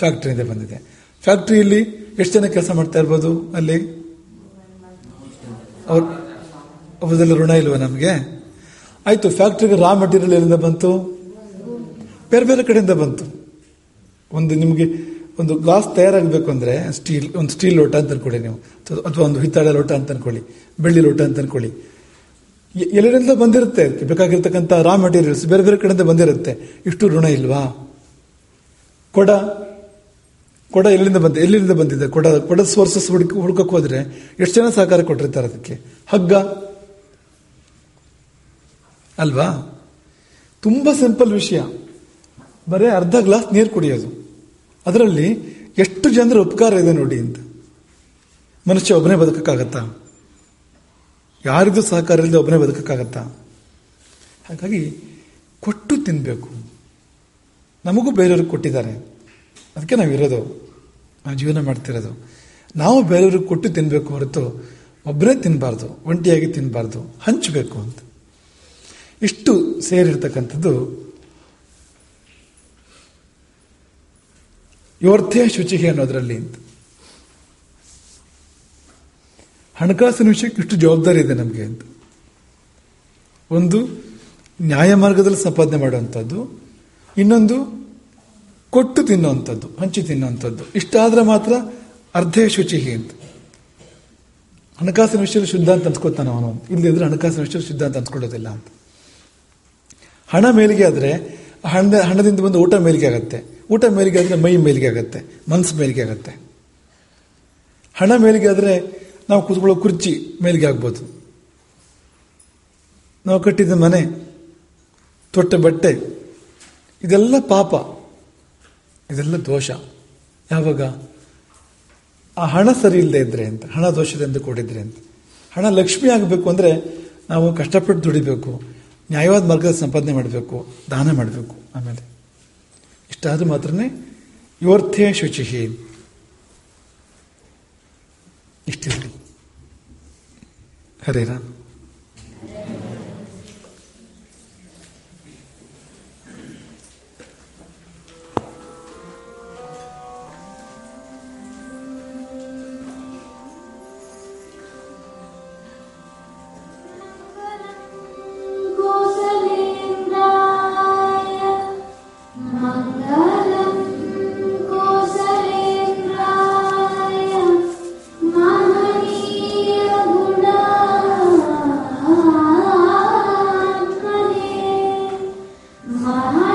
ಫ್ಯಾಕ್ಟ್ರಿಯಿಂದ ಬಂದಿದೆ. ಫ್ಯಾಕ್ಟ್ರಿಯಲ್ಲಿ ಎಷ್ಟು ಜನ ಕೆಲಸ ಮಾಡ್ತಾ ಇರ್ಬೋದು ಅಲ್ಲಿ? ಅವ್ರದೆಲ್ಲ ಋಣ ಇಲ್ವಾ ನಮಗೆ? ಆಯ್ತು, ಫ್ಯಾಕ್ಟ್ರಿಗೆ ರಾ ಮೆಟೀರಿಯಲ್ ಎಲ್ಲಿಂದ ಬಂತು? ಬೇರೆ ಬೇರೆ ಕಡೆಯಿಂದ ಬಂತು. ನಿಮಗೆ ಒಂದು ಗ್ಲಾಸ್ ತಯಾರಾಗಬೇಕು ಅಂದ್ರೆ ಒಂದು ಸ್ಟೀಲ್ ಲೋಟ ಅಂತ ಅನ್ಕೊಳ್ಳಿ ನೀವು, ಅಥವಾ ಒಂದು ಹಿತ್ತಾಳೆ ಲೋಟ ಅಂತ ಅನ್ಕೊಳ್ಳಿ, ಬೆಳ್ಳಿ ಲೋಟ ಅಂತ ಅನ್ಕೊಳ್ಳಿ. ಎಲ್ಲರಿಂದ ಬಂದಿರುತ್ತೆ ಬೇಕಾಗಿರ್ತಕ್ಕಂಥ ರಾ ಮೆಟೀರಿಯಲ್ಸ್, ಬೇರೆ ಬೇರೆ ಕಡೆಯಿಂದ ಬಂದಿರುತ್ತೆ. ಇಷ್ಟು ಋಣ ಇಲ್ವಾ? ಕೊಡ ಎಲ್ಲಿಂದ ಬಂದಿದೆ? ಕೊಡ ಸೋರ್ಸಸ್ ಹುಡುಕಕ್ಕೆ ಹೋದ್ರೆ ಎಷ್ಟು ಜನ ಸಹಕಾರ ಕೊಟ್ಟಿರ್ತಾರೆ ಅದಕ್ಕೆ? ಹಗ್ಗ ಅಲ್ವಾ? ತುಂಬಾ ಸಿಂಪಲ್ ವಿಷಯ. ಬರೀ ಅರ್ಧ ಗ್ಲಾಸ್ ನೀರು ಕುಡಿಯೋದು, ಅದರಲ್ಲಿ ಎಷ್ಟು ಜನರ ಉಪಕಾರ ಇದೆ ನೋಡಿ ಅಂತ. ಮನುಷ್ಯ ಒಬ್ಬನೇ ಬದುಕಕ್ಕಾಗತ್ತಾ? ಯಾರಿಗೂ ಸಹಕಾರ ಇಲ್ಲದೆ ಒಬ್ಬನೇ ಬದುಕಕ್ಕಾಗತ್ತಾ? ಹಾಗಾಗಿ ಕೊಟ್ಟು ತಿನ್ಬೇಕು. ನಮಗೂ ಬೇರೆಯವ್ರಿಗೆ ಕೊಟ್ಟಿದ್ದಾರೆ, ಅದಕ್ಕೆ ನಾವಿರೋದು, ನಾವು ಜೀವನ ಮಾಡ್ತಿರೋದು. ನಾವು ಬೇರೆಯವ್ರಿಗೆ ಕೊಟ್ಟು ತಿನ್ಬೇಕು ಹೊರತು ಒಬ್ಬರೇ ತಿನ್ನಬಾರ್ದು, ಒಂಟಿಯಾಗಿ ತಿನ್ನಬಾರ್ದು, ಹಂಚಬೇಕು ಅಂತ. ಇಷ್ಟು ಸೇರಿರ್ತಕ್ಕಂಥದ್ದು ಯೋರ್ಥೇ ಶುಚಿಹಿ ಅನ್ನೋದ್ರಲ್ಲಿ ಅಂತ. ಹಣಕಾಸಿನ ವಿಷಯಕ್ಕೆ ಇಷ್ಟು ಜವಾಬ್ದಾರಿ ಇದೆ ನಮಗೆ ಅಂತ. ಒಂದು ನ್ಯಾಯ ಮಾರ್ಗದಲ್ಲಿ ಸಂಪಾದನೆ ಮಾಡುವಂಥದ್ದು, ಇನ್ನೊಂದು ಕೊಟ್ಟು ತಿನ್ನುವಂಥದ್ದು, ಹಂಚಿ ತಿನ್ನುವಂಥದ್ದು. ಇಷ್ಟಾದ್ರೆ ಮಾತ್ರ ಅರ್ಧೇ ಶುಚಿಹಿ ಅಂತ. ಹಣಕಾಸಿನ ವಿಷಯದಲ್ಲಿ ಶುದ್ಧ ಅಂತ ಅನ್ಸ್ಕೊತಾನ ಅವನು, ಇಲ್ಲದಿದ್ರೆ ಹಣಕಾಸಿನ ವಿಷಯದಲ್ಲಿ ಶುದ್ಧ ಅಂತ ಅನ್ಸ್ಕೊಳ್ಳೋದಿಲ್ಲ ಅಂತ. ಹಣ ಮೇಲಿಗೆ ಆದ್ರೆ ಹಣದಿಂದ ಬಂದು ಊಟ ಮೇಲಿಗೆ ಆಗತ್ತೆ, ಊಟ ಮೇಲಿಗೆ ಆದ್ರೆ ಮೈ ಮೇಲಿಗೆ ಆಗತ್ತೆ, ಮನಸ್ಸು ಮೇಲಿಗೆ ಆಗತ್ತೆ. ಹಣ ಮೇಲಿಗೆ ಆದ್ರೆ ನಾವು ಕೂತ್ಕೊಳ್ಳೋ ಕುರ್ಚಿ ಮೇಲಿಗೆ ಆಗ್ಬೋದು, ನಾವು ಕಟ್ಟಿದ ಮನೆ, ತೊಟ್ಟ ಬಟ್ಟೆ, ಇದೆಲ್ಲ ಪಾಪ, ಇದೆಲ್ಲ ದೋಷ. ಯಾವಾಗ? ಆ ಹಣ ಸರಿ ಇಲ್ಲದೆ ಇದ್ರೆ ಅಂತ, ಹಣ ದೋಷದಿಂದ ಕೂಡಿದ್ರೆ ಅಂತ. ಹಣ ಲಕ್ಷ್ಮಿ ಆಗಬೇಕು ಅಂದ್ರೆ ನಾವು ಕಷ್ಟಪಟ್ಟು ದುಡಿಬೇಕು, ನ್ಯಾಯವಾದ ಮಾರ್ಗದ ಸಂಪಾದನೆ ಮಾಡಬೇಕು, ದಾನ ಮಾಡಬೇಕು. ಆಮೇಲೆ ಇಷ್ಟಾದ್ರೂ ಮಾತ್ರನೇ ಯೋರ್ಥೇ ಶುಚಿಹಿ. ಇಷ್ಟಿರಲಿ. ಹರೇ ರಾಮ್. ಮಹಾ